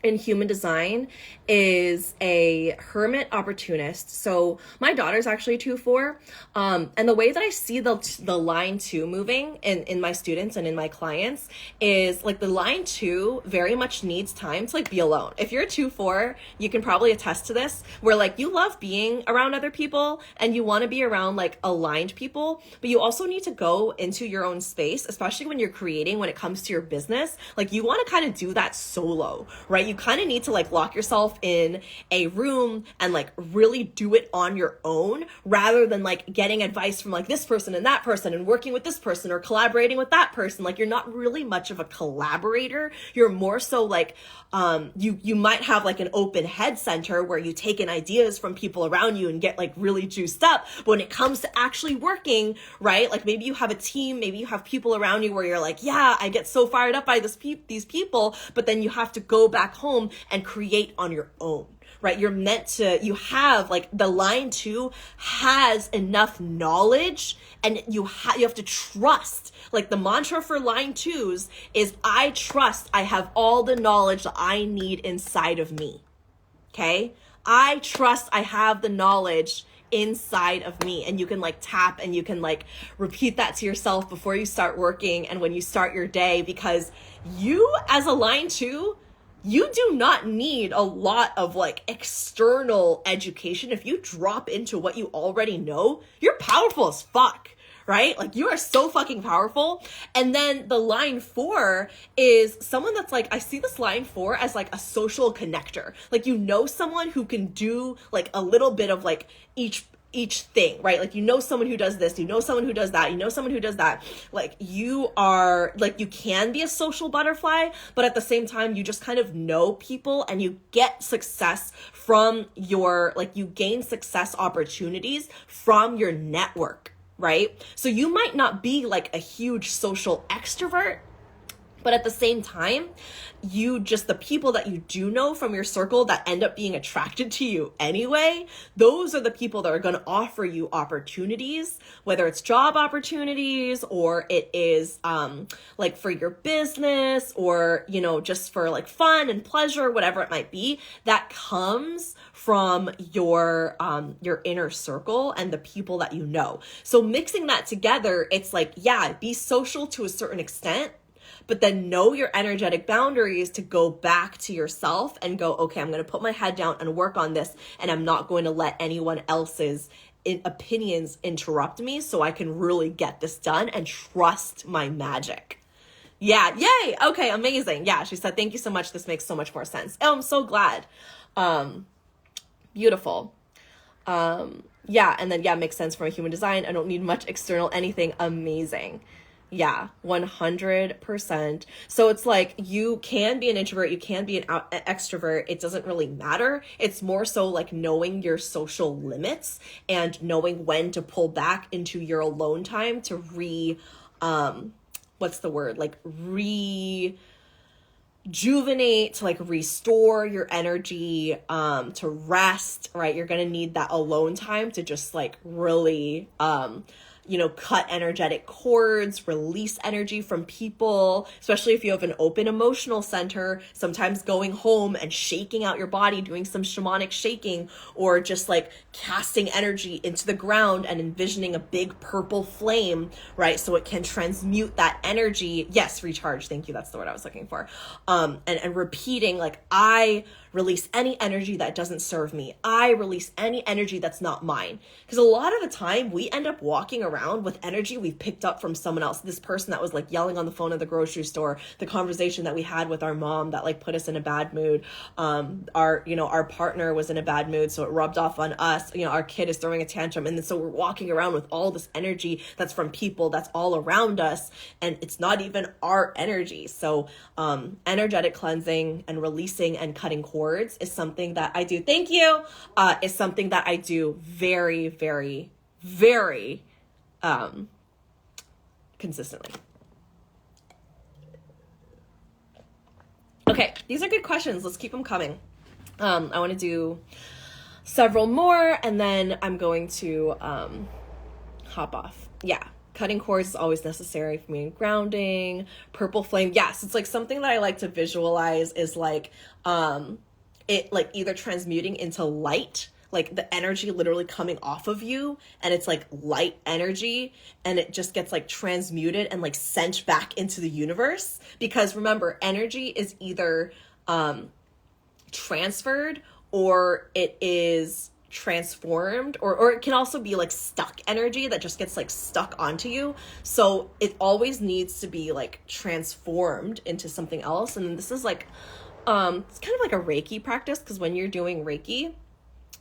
S1: in human design is a hermit opportunist. So my daughter's actually 2-4. And the way that I see the line 2 moving in my students and in my clients is like the line 2 very much needs time to like be alone. If you're a 2-4, you can probably attest to this, where like you love being around other people and you want to be around like aligned people, but you also need to go into your own space, especially when you're creating, when it comes to your business. Like you want to kind of do that solo, right? You kind of need to like lock yourself in a room and like really do it on your own, rather than like getting advice from like this person and that person and working with this person or collaborating with that person. Like you're not really much of a collaborator. You're more so like you might have like an open head center where you take in ideas from people around you and get like really juiced up. But when it comes to actually working, right? Like maybe you have a team, maybe you have people around you where you're like, yeah, I get so fired up by these people, but then you have to go back home and create on your own, right? You're meant to, you have like the line 2 has enough knowledge, and you have to trust. Like the mantra for line 2s is, I trust I have all the knowledge that I need inside of me. Okay. I trust I have the knowledge inside of me. And you can like tap and you can like repeat that to yourself before you start working and when you start your day, because you as a line 2, you do not need a lot of like external education. If you drop into what you already know, you're powerful as fuck. Right? Like, you are so fucking powerful. And then the line 4 is someone that's like, I see this line 4 as like a social connector. Like, you know, someone who can do like a little bit of like each thing, right? Like, you know, someone who does this, you know, someone who does that, you know, someone who does that. Like, you are like, you can be a social butterfly, but at the same time, you just kind of know people and you get success from your, like, you gain success opportunities from your network. Right? So you might not be like a huge social extrovert, but at the same time, you just, the people that you do know from your circle that end up being attracted to you anyway, those are the people that are going to offer you opportunities, whether it's job opportunities or it is like for your business or, you know, just for like fun and pleasure, whatever it might be, that comes from your inner circle and the people that you know. So mixing that together, it's like, yeah, be social to a certain extent, but then know your energetic boundaries to go back to yourself and go, okay, I'm going to put my head down and work on this, and I'm not going to let anyone else's opinions interrupt me, so I can really get this done and trust my magic. Yeah, yay. Okay, amazing. Yeah, she said, thank you so much. This makes so much more sense. Oh, I'm so glad. Beautiful. Yeah, and then, yeah, makes sense from a human design. I don't need much external anything. Amazing. Yeah, 100%. So it's like, you can be an introvert, you can be an extrovert. It doesn't really matter. It's more so like knowing your social limits and knowing when to pull back into your alone time to what's the word? Like rejuvenate, to like restore your energy, to rest, right? You're going to need that alone time to just like really, you know, cut energetic cords, release energy from people, especially if you have an open emotional center. Sometimes going home and shaking out your body, doing some shamanic shaking, or just like casting energy into the ground and envisioning a big purple flame, right? So it can transmute that energy. Yes, recharge. Thank you. That's the word I was looking for. And repeating, like, I release any energy that doesn't serve me. I release any energy that's not mine. Because a lot of the time we end up walking around with energy we've picked up from someone else. This person that was like yelling on the phone at the grocery store, the conversation that we had with our mom that like put us in a bad mood. Our partner was in a bad mood, so it rubbed off on us. You know, our kid is throwing a tantrum. And then so we're walking around with all this energy that's from people that's all around us. And it's not even our energy. So energetic cleansing and releasing and cutting cords is something that I do. Thank you. Is something that I do very, very, very consistently. Okay, these are good questions. Let's keep them coming. I want to do several more, and then I'm going to hop off. Yeah. Cutting cords is always necessary for me in grounding. Purple flame. Yes, it's like something that I like to visualize is like it like either transmuting into light, like the energy literally coming off of you, and it's like light energy, and it just gets like transmuted and like sent back into the universe. Because remember, energy is either transferred or it is transformed, or it can also be like stuck energy that just gets like stuck onto you. So it always needs to be like transformed into something else. And this is like it's kind of like a Reiki practice, because when you're doing Reiki,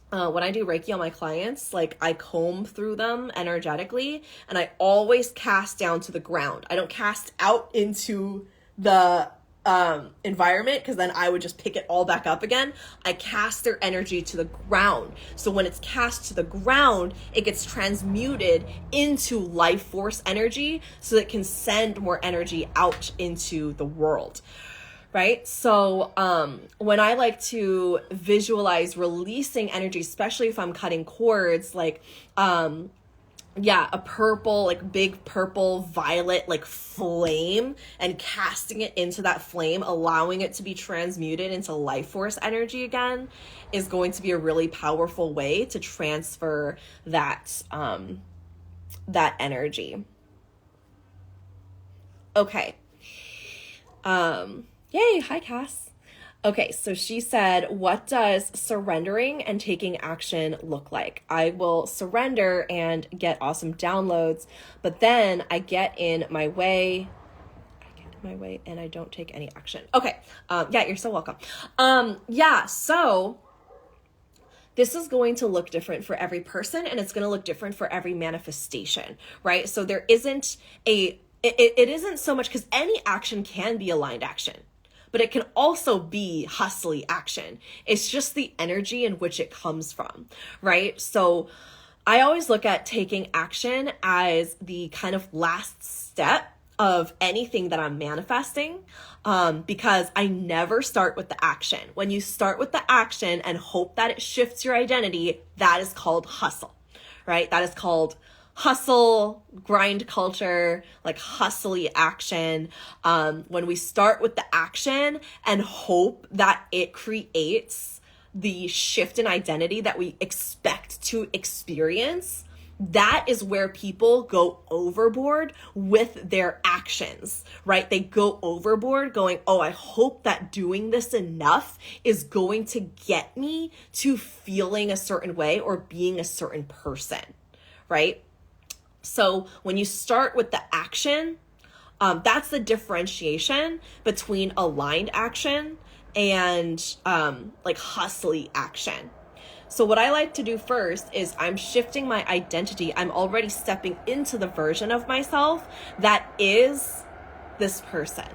S1: when I do Reiki on my clients, like I comb through them energetically, and I always cast down to the ground. I don't cast out into the environment, because then I would just pick it all back up again. I cast their energy to the ground. So when it's cast to the ground, it gets transmuted into life force energy, so that it can send more energy out into the world. Right? So when I like to visualize releasing energy, especially if I'm cutting cords, like a purple, like big purple violet, like flame, and casting it into that flame, allowing it to be transmuted into life force energy again, is going to be a really powerful way to transfer that, that energy. Okay. Yay. Hi, Cass. Okay, so she said, what does surrendering and taking action look like? I will surrender and get awesome downloads, but then I get in my way. And I don't take any action. Okay. Yeah, you're so welcome. Yeah, so this is going to look different for every person, and it's going to look different for every manifestation, right? So there isn't it isn't so much, because any action can be aligned action, but it can also be hustly action. It's just the energy in which it comes from, right? So I always look at taking action as the kind of last step of anything that I'm manifesting, because I never start with the action. When you start with the action and hope that it shifts your identity, that is called hustle, right? That is called hustle, grind culture, like hustly action. When we start with the action and hope that it creates the shift in identity that we expect to experience, that is where people go overboard with their actions, right? They go overboard going, oh, I hope that doing this enough is going to get me to feeling a certain way or being a certain person, right? So when you start with the action, that's the differentiation between aligned action and like hustly action. So what I like to do first is I'm shifting my identity. I'm already stepping into the version of myself that is this person.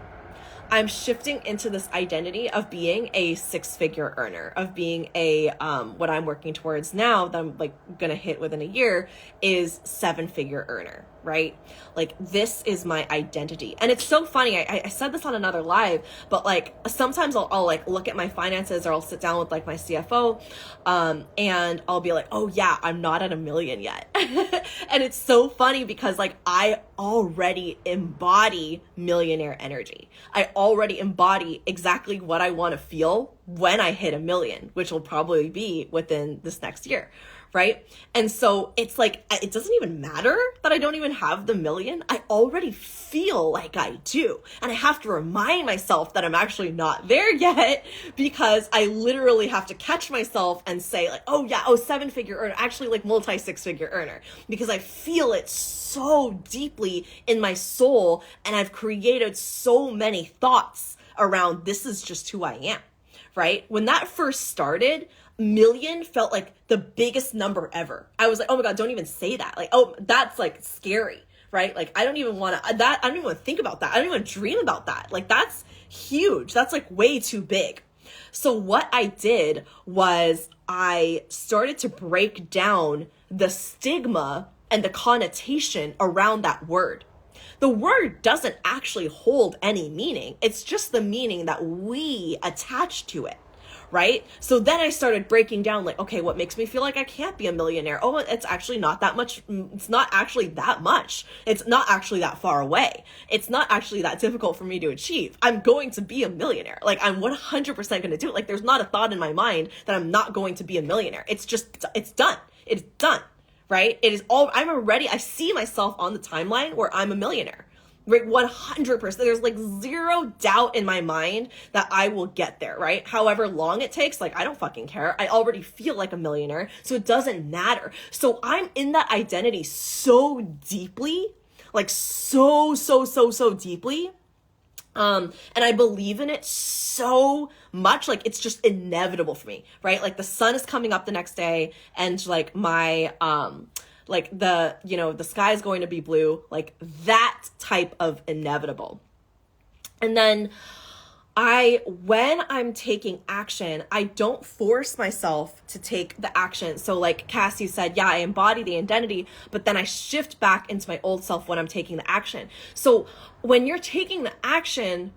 S1: I'm shifting into this identity of being a 6-figure earner, of being a, what I'm working towards now that I'm like gonna hit within a year is 7-figure earner, right? Like this is my identity. And it's so funny. I said this on another live, but like sometimes I'll like look at my finances, or I'll sit down with like my CFO, and I'll be like, oh yeah, I'm not at $1 million yet. And it's so funny because like I already embody millionaire energy. I already embody exactly what I want to feel when I hit $1 million, which will probably be within this next year, right? And so it's like, it doesn't even matter that I don't even have the $1 million. I already feel like I do. And I have to remind myself that I'm actually not there yet, because I literally have to catch myself and say like, oh yeah, 7-figure earner, actually like multi 6-figure earner, because I feel it so deeply in my soul. And I've created so many thoughts around this is just who I am, right? When that first started, million felt like the biggest number ever. I was like, oh my God, don't even say that. Like, oh, that's like scary, right? Like, I don't even want to, I don't even want to think about that. I don't even dream about that. Like, that's huge. That's like way too big. So what I did was I started to break down the stigma and the connotation around that word. The word doesn't actually hold any meaning. It's just the meaning that we attach to it, right? So then I started breaking down like, okay, what makes me feel like I can't be a millionaire? Oh, it's actually not that much. It's not actually that much. It's not actually that far away. It's not actually that difficult for me to achieve. I'm going to be a millionaire. Like I'm 100% going to do it. Like there's not a thought in my mind that I'm not going to be a millionaire. It's just, it's done. It's done. Right? It is all, I see myself on the timeline where I'm a millionaire, right? 100%. There's like zero doubt in my mind that I will get there, right? However long it takes, like, I don't fucking care. I already feel like a millionaire, so it doesn't matter. So I'm in that identity so deeply, like so deeply. And I believe in it so much, like it's just inevitable for me, right? Like the sun is coming up the next day and like my, like the, you know, the sky is going to be blue, like that type of inevitable. And then when I'm taking action, I don't force myself to take the action. So like Cassie said, yeah, I embody the identity, but then I shift back into my old self when I'm taking the action. So when you're taking the action,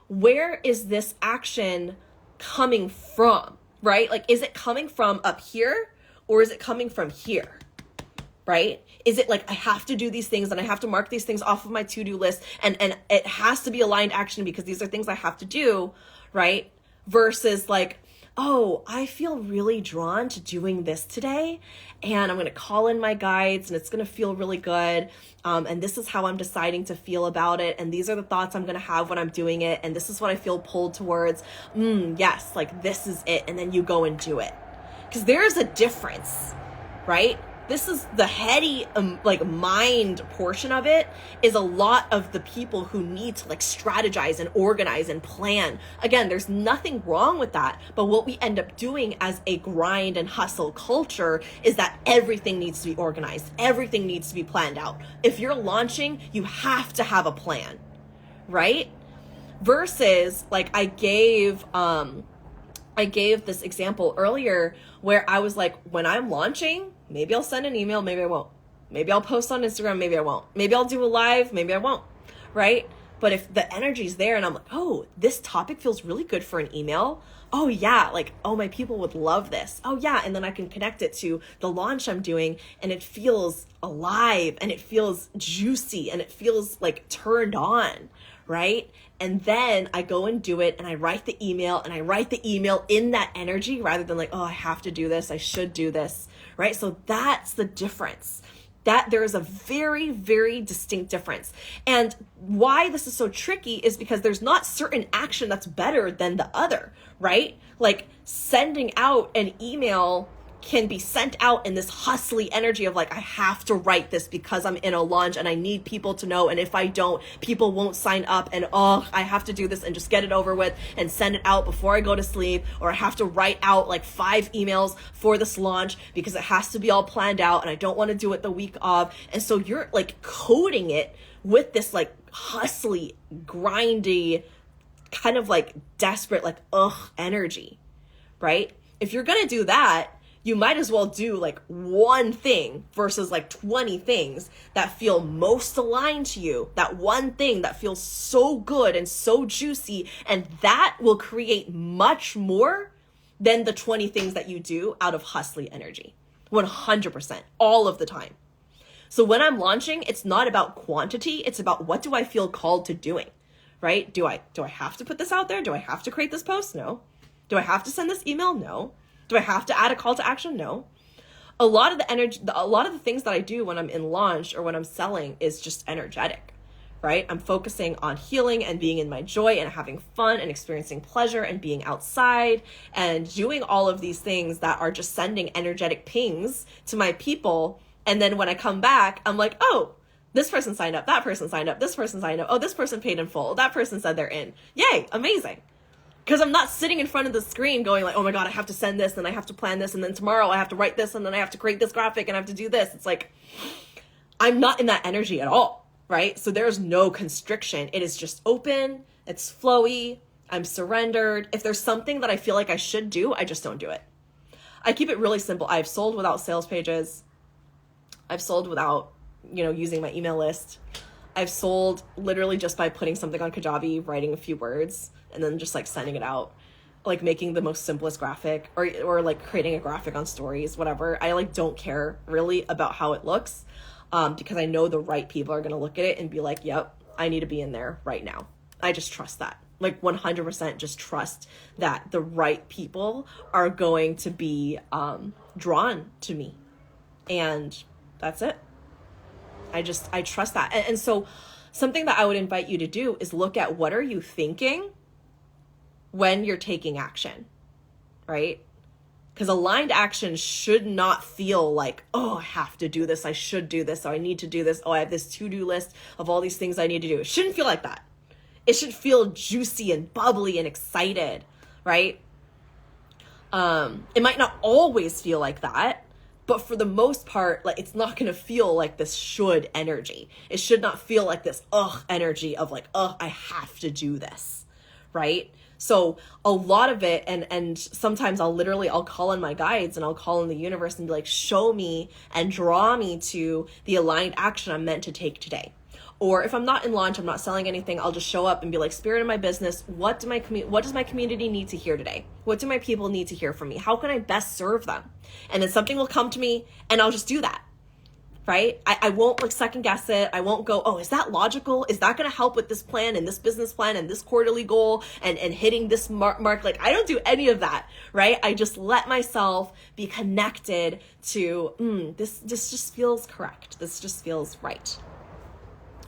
S1: where is this action coming from, right? Like, is it coming from up here or is it coming from here? Right? Is it like I have to do these things and I have to mark these things off of my to-do list and it has to be aligned action because these are things I have to do, right? Versus like oh, I feel really drawn to doing this today, and I'm going to call in my guides, and it's going to feel really good. And this is how I'm deciding to feel about it. And these are the thoughts I'm going to have when I'm doing it. And this is what I feel pulled towards. Yes, like this is it. And then you go and do it. Because there's a difference, right? This is the heady, like mind portion of it is a lot of the people who need to like strategize and organize and plan. Again, there's nothing wrong with that. But what we end up doing as a grind and hustle culture is that everything needs to be organized. Everything needs to be planned out. If you're launching, you have to have a plan, right? Versus like I gave this example earlier where I was like, when I'm launching, maybe I'll send an email, maybe I won't. Maybe I'll post on Instagram, maybe I won't. Maybe I'll do a live, maybe I won't, right? But if the energy's there and I'm like, oh, this topic feels really good for an email. Oh yeah, like, oh, my people would love this. Oh yeah, and then I can connect it to the launch I'm doing and it feels alive and it feels juicy and it feels like turned on, right? And then I go and do it and I write the email and I write the email in that energy rather than like, oh, I have to do this, I should do this, right? So that's the difference. That there is a very, very distinct difference. And why this is so tricky is because there's not certain action that's better than the other, right? Like sending out an email can be sent out in this hustly energy of like, I have to write this because I'm in a launch and I need people to know. And if I don't, people won't sign up and oh, I have to do this and just get it over with and send it out before I go to sleep. Or I have to write out like 5 emails for this launch because it has to be all planned out and I don't want to do it the week of. And so you're like coding it with this like hustly, grindy, kind of like desperate, like energy, right? If you're going to do that, you might as well do like one thing versus like 20 things that feel most aligned to you. That one thing that feels so good and so juicy, and that will create much more than the 20 things that you do out of hustly energy. 100%, all of the time. So when I'm launching, it's not about quantity, it's about what do I feel called to doing, right? Do I have to put this out there? Do I have to create this post? No. Do I have to send this email? No. Do I have to add a call to action? No. A lot of the things that I do when I'm in launch or when I'm selling is just energetic, right? I'm focusing on healing and being in my joy and having fun and experiencing pleasure and being outside and doing all of these things that are just sending energetic pings to my people. And then when I come back, I'm like, oh, this person signed up, that person signed up, this person signed up. Oh, this person paid in full. That person said they're in. Yay, amazing. Because I'm not sitting in front of the screen going like, oh my God, I have to send this and I have to plan this and then tomorrow I have to write this and then I have to create this graphic and I have to do this. It's like, I'm not in that energy at all, right? So there's no constriction. It is just open, it's flowy, I'm surrendered. If there's something that I feel like I should do, I just don't do it. I keep it really simple. I've sold without sales pages. I've sold without, using my email list. I've sold literally just by putting something on Kajabi, writing a few words, and then just like sending it out, like making the most simplest graphic or like creating a graphic on stories, whatever. I like don't care really about how it looks because I know the right people are going to look at it and be like, yep, I need to be in there right now. I just trust that. Like 100% just trust that the right people are going to be drawn to me. And that's it. I trust that. And so something that I would invite you to do is look at what are you thinking when you're taking action, right? Because aligned action should not feel like, oh, I have to do this. I should do this. Or I need to do this. Oh, I have this to-do list of all these things I need to do. It shouldn't feel like that. It should feel juicy and bubbly and excited, right? It might not always feel like that, but for the most part, like it's not going to feel like this should energy. It should not feel like this energy of like, I have to do this, right? So a lot of it, and sometimes I'll call on my guides and I'll call on the universe and be like, show me and draw me to the aligned action I'm meant to take today. Or if I'm not in launch, I'm not selling anything, I'll just show up and be like, spirit of my business, what does my community need to hear today? What do my people need to hear from me? How can I best serve them? And then something will come to me and I'll just do that. right? I won't like second guess it. I won't go, oh, is that logical? Is that going to help with this plan and this business plan and this quarterly goal and hitting this mark? Like, I don't do any of that, right? I just let myself be connected to, this just feels correct. This just feels right.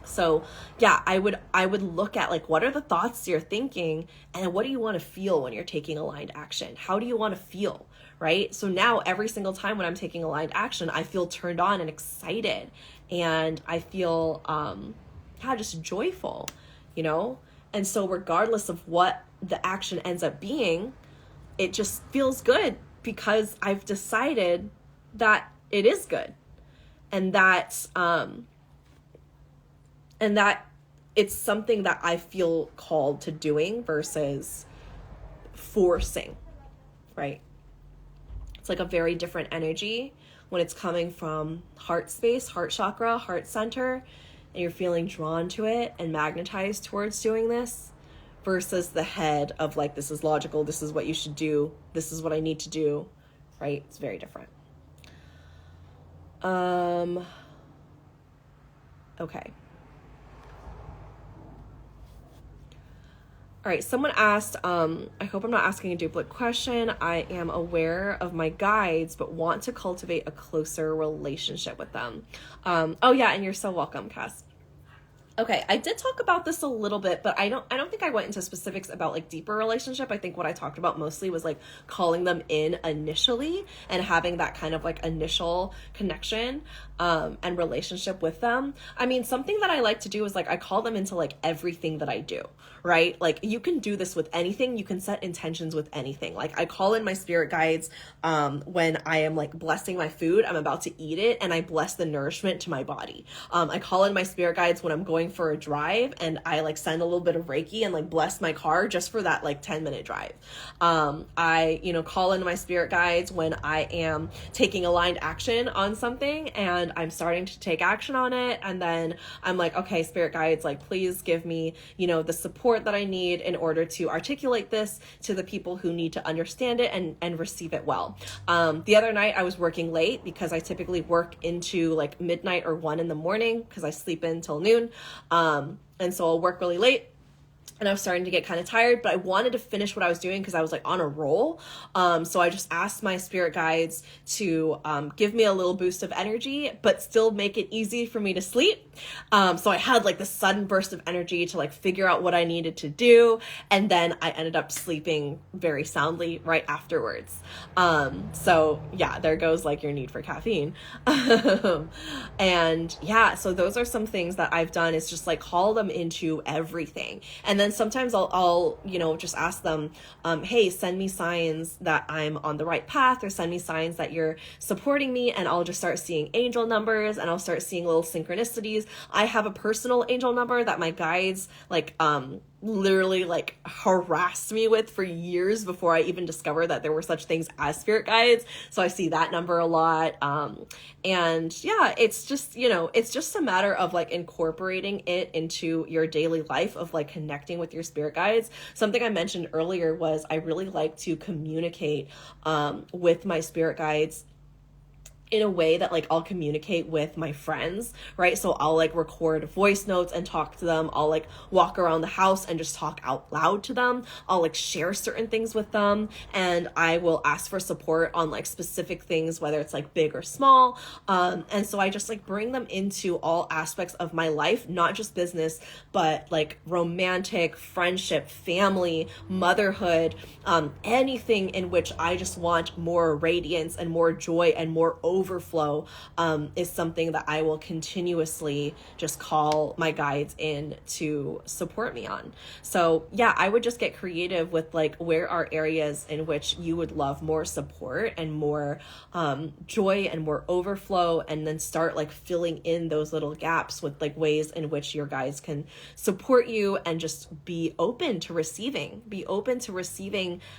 S1: So yeah, I would look at like, what are the thoughts you're thinking and what do you want to feel when you're taking aligned action? How do you want to feel? Right? So now every single time when I'm taking aligned action, I feel turned on and excited, and I feel, just joyful, you know? And so regardless of what the action ends up being, it just feels good because I've decided that it is good, and that it's something that I feel called to doing versus forcing, right? It's like a very different energy when it's coming from heart space, heart chakra, heart center, and you're feeling drawn to it and magnetized towards doing this versus the head of like, this is logical, this is what you should do, this is what I need to do, right? It's very different. Okay. All right, someone asked, I hope I'm not asking a duplicate question. I am aware of my guides, but want to cultivate a closer relationship with them. Oh yeah, and you're so welcome, Cass. Okay, I did talk about this a little bit, but I don't think I went into specifics about like deeper relationship. I think what I talked about mostly was like calling them in initially and having that kind of like initial connection and relationship with them. I mean, something that I like to do is like I call them into like everything that I do, right? Like you can do this with anything. You can set intentions with anything. Like I call in my spirit guides when I am like blessing my food, I'm about to eat it, and I bless the nourishment to my body. I call in my spirit guides when I'm going for a drive and I like send a little bit of Reiki and like bless my car just for that like 10-minute drive. I, call in my spirit guides when I am taking aligned action on something and I'm starting to take action on it. And then I'm like, okay, spirit guides, like, please give me, the support that I need in order to articulate this to the people who need to understand it and receive it well. The other night I was working late because I typically work into like midnight or 1 a.m. because I sleep in till noon. And so I'll work really late. And I was starting to get kind of tired, but I wanted to finish what I was doing because I was like on a roll. So I just asked my spirit guides to give me a little boost of energy, but still make it easy for me to sleep. So I had like this sudden burst of energy to like figure out what I needed to do. And then I ended up sleeping very soundly right afterwards. So yeah, there goes like your need for caffeine. And yeah, so those are some things that I've done is just like call them into everything. And then sometimes I'll just ask them, hey, send me signs that I'm on the right path, or send me signs that you're supporting me. And I'll just start seeing angel numbers and I'll start seeing little synchronicities. I have a personal angel number that my guides literally like harassed me with for years before I even discovered that there were such things as spirit guides. So I see that number a lot. And yeah, it's just, it's just a matter of like incorporating it into your daily life of like connecting with your spirit guides. Something I mentioned earlier was I really like to communicate with my spirit guides in a way that like I'll communicate with my friends, right? So I'll like record voice notes and talk to them. I'll like walk around the house and just talk out loud to them. I'll like share certain things with them, and I will ask for support on like specific things, whether it's like big or small. And so I just like bring them into all aspects of my life, not just business, but like romantic, friendship, family, motherhood, anything in which I just want more radiance and more joy and more overflow is something that I will continuously just call my guides in to support me on. So yeah, I would just get creative with like, where are areas in which you would love more support and more joy and more overflow, and then start like filling in those little gaps with like ways in which your guides can support you, and just be open to receiving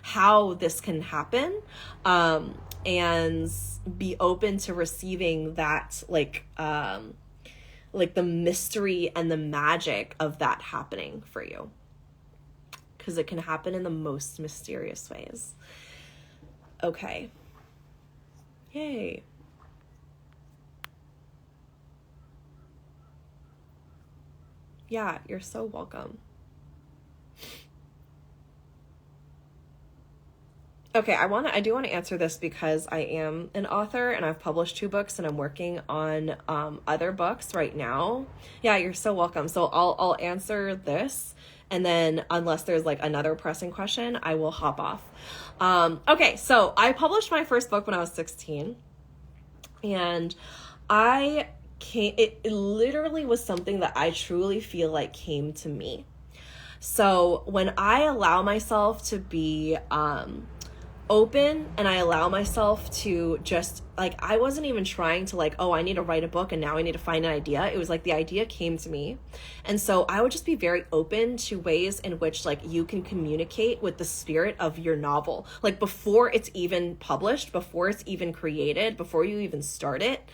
S1: how this can happen, and be open to receiving that like the mystery and the magic of that happening for you, because it can happen in the most mysterious ways. Okay. Yay. Yeah, you're so welcome. Okay, I do want to answer this because I am an author and I've published 2 books and I'm working on other books right now. Yeah, you're so welcome. So I'll answer this, and then unless there's like another pressing question, I will hop off. Okay, so I published my first book when I was 16, and it literally was something that I truly feel like came to me. So when I allow myself to be open and I allow myself to just like, I wasn't even trying to like, oh, I need to write a book and now I need to find an idea. It was like the idea came to me. And so I would just be very open to ways in which like you can communicate with the spirit of your novel. Like before it's even published, before it's even created, before you even start it,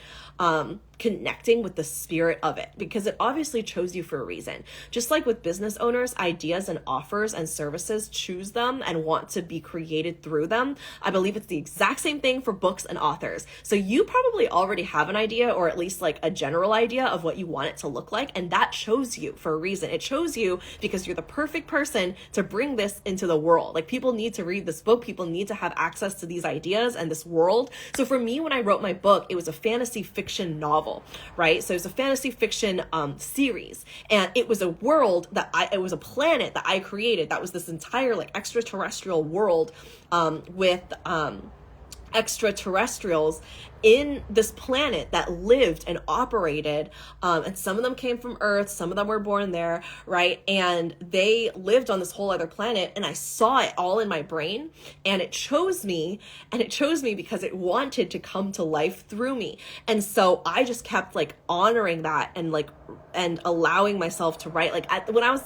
S1: connecting with the spirit of it, because it obviously chose you for a reason. Just like with business owners, ideas and offers and services choose them and want to be created through them. I believe it's the exact same thing for books and authors. So you probably already have an idea, or at least like a general idea of what you want it to look like. And that chose you for a reason. It chose you because you're the perfect person to bring this into the world. Like people need to read this book. People need to have access to these ideas and this world. So for me, when I wrote my book, it was a fantasy fiction novel, right? So it was a fantasy fiction series. And it was a world it was a planet that I created. That was this entire like extraterrestrial world with extraterrestrials in this planet that lived and operated, and some of them came from Earth, some of them were born there, right? And they lived on this whole other planet, and I saw it all in my brain, and it chose me because it wanted to come to life through me. And so I just kept like honoring that and allowing myself to write. Like when I was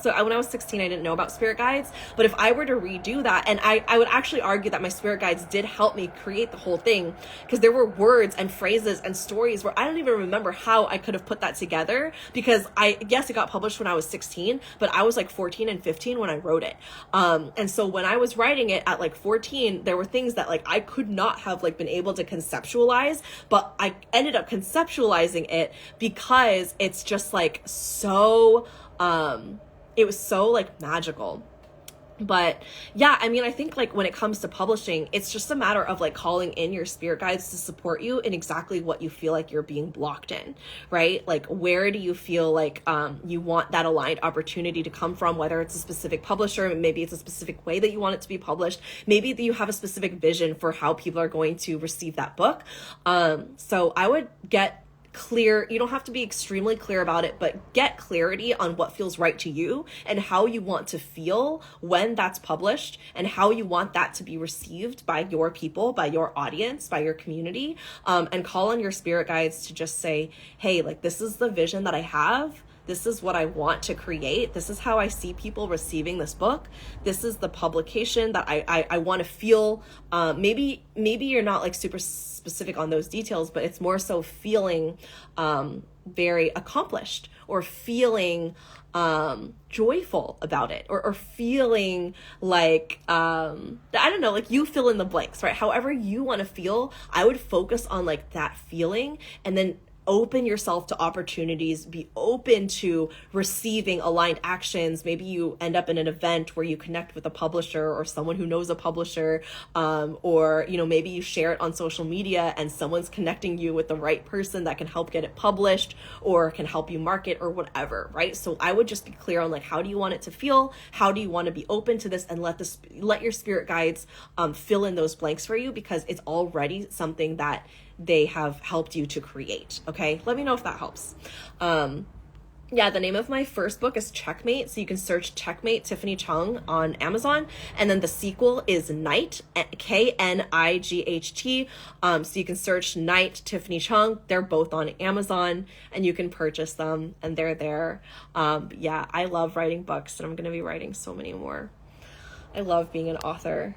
S1: 16, I didn't know about spirit guides, but if I were to redo that, and I would actually argue that my spirit guides did help me create the whole thing, because there were words and phrases and stories where I don't even remember how I could have put that together, because it got published when I was 16, but I was like 14 and 15 when I wrote it. And so when I was writing it at like 14, there were things that like I could not have like been able to conceptualize, but I ended up conceptualizing it because it's just like so, it was so like magical. But yeah, I mean, I think like when it comes to publishing, it's just a matter of like calling in your spirit guides to support you in exactly what you feel like you're being blocked in, right? Like where do you feel like you want that aligned opportunity to come from, whether it's a specific publisher, maybe it's a specific way that you want it to be published, maybe you have a specific vision for how people are going to receive that book. So I would get clear. You don't have to be extremely clear about it, but get clarity on what feels right to you and how you want to feel when that's published and how you want that to be received by your people, by your audience, by your community, and call on your spirit guides to just say, hey, like this is the vision that I have. This is what I want to create. This is how I see people receiving this book. This is the publication that I want to feel. Maybe you're not like super specific on those details, but it's more so feeling very accomplished, or feeling joyful about it, or feeling like, I don't know, like you fill in the blanks, right? However you want to feel, I would focus on like that feeling, and then open yourself to opportunities, be open to receiving aligned actions. Maybe you end up in an event where you connect with a publisher or someone who knows a publisher, or, you know, maybe you share it on social media and someone's connecting you with the right person that can help get it published or can help you market or whatever, right? So I would just be clear on like, how do you want it to feel? How do you want to be open to this? And let your spirit guides fill in those blanks for you, because it's already something that they have helped you to create. Okay, let me know if that helps. Yeah, the name of my first book is Checkmate. So you can search Checkmate Tiffany Chung on Amazon. And then the sequel is Night, Knight. So you can search Night Tiffany Chung. They're both on Amazon and you can purchase them, and they're there. Yeah, I love writing books, and I'm going to be writing so many more. I love being an author.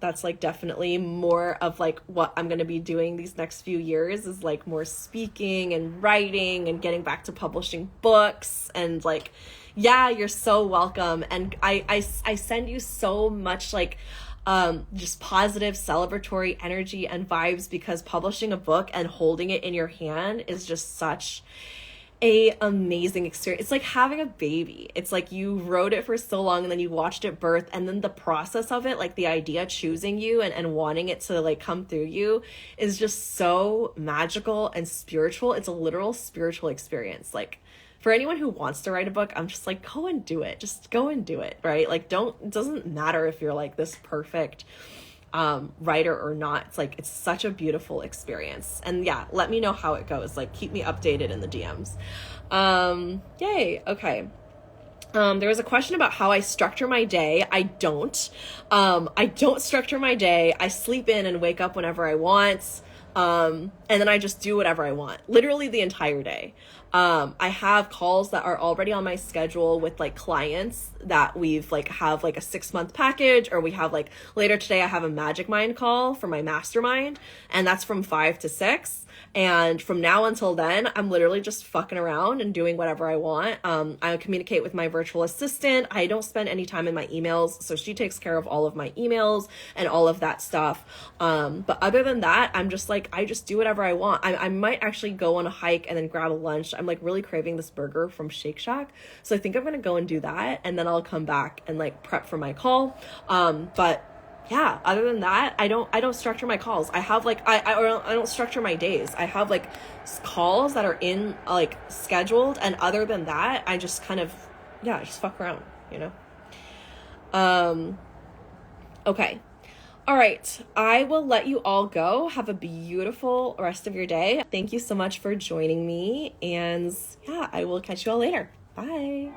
S1: That's like definitely more of like what I'm going to be doing these next few years, is like more speaking and writing and getting back to publishing books. And like, yeah, you're so welcome. And I send you so much like just positive celebratory energy and vibes, because publishing a book and holding it in your hand is just such a amazing experience. It's like having a baby. It's like you wrote it for so long and then you watched it birth, and then the process of it, like the idea choosing you and wanting it to like come through you is just so magical and spiritual. It's a literal spiritual experience. Like for anyone who wants to write a book, I'm just like, go and do it. Just go and do it, right? Like it doesn't matter if you're like this perfect writer or not. It's like, it's such a beautiful experience. And yeah, let me know how it goes. Like keep me updated in the DMs. Yay. Okay. There was a question about how I structure my day. I don't structure my day. I sleep in and wake up whenever I want. And then I just do whatever I want, literally the entire day. I have calls that are already on my schedule with like clients that we've like have like a 6-month package, or we have like later today, I have a magic mind call for my mastermind, and that's from 5 to 6. And from now until then, I'm literally just fucking around and doing whatever I want. I communicate with my virtual assistant. I don't spend any time in my emails, so she takes care of all of my emails and all of that stuff. But other than that, I'm just like, I just do whatever I want. I might actually go on a hike and then grab a lunch. I'm like really craving this burger from Shake Shack, so I think I'm gonna go and do that, and then I'll come back and like prep for my call. But yeah, other than that, I don't structure my calls. I have like, I don't structure my days. I have like calls that are in like scheduled. And other than that, I just kind of, yeah, just fuck around, you know? Okay. All right. I will let you all go. Have a beautiful rest of your day. Thank you so much for joining me. And yeah, I will catch you all later. Bye.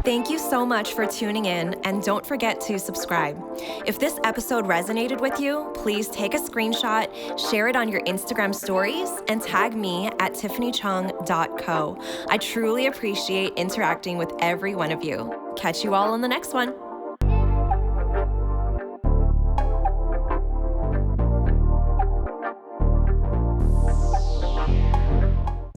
S1: Thank you so much for tuning in, and don't forget to subscribe. If this episode resonated with you, please take a screenshot, share it on your Instagram stories, and tag me at tiffanychung.co. I truly appreciate interacting with every one of you. Catch you all on the next one.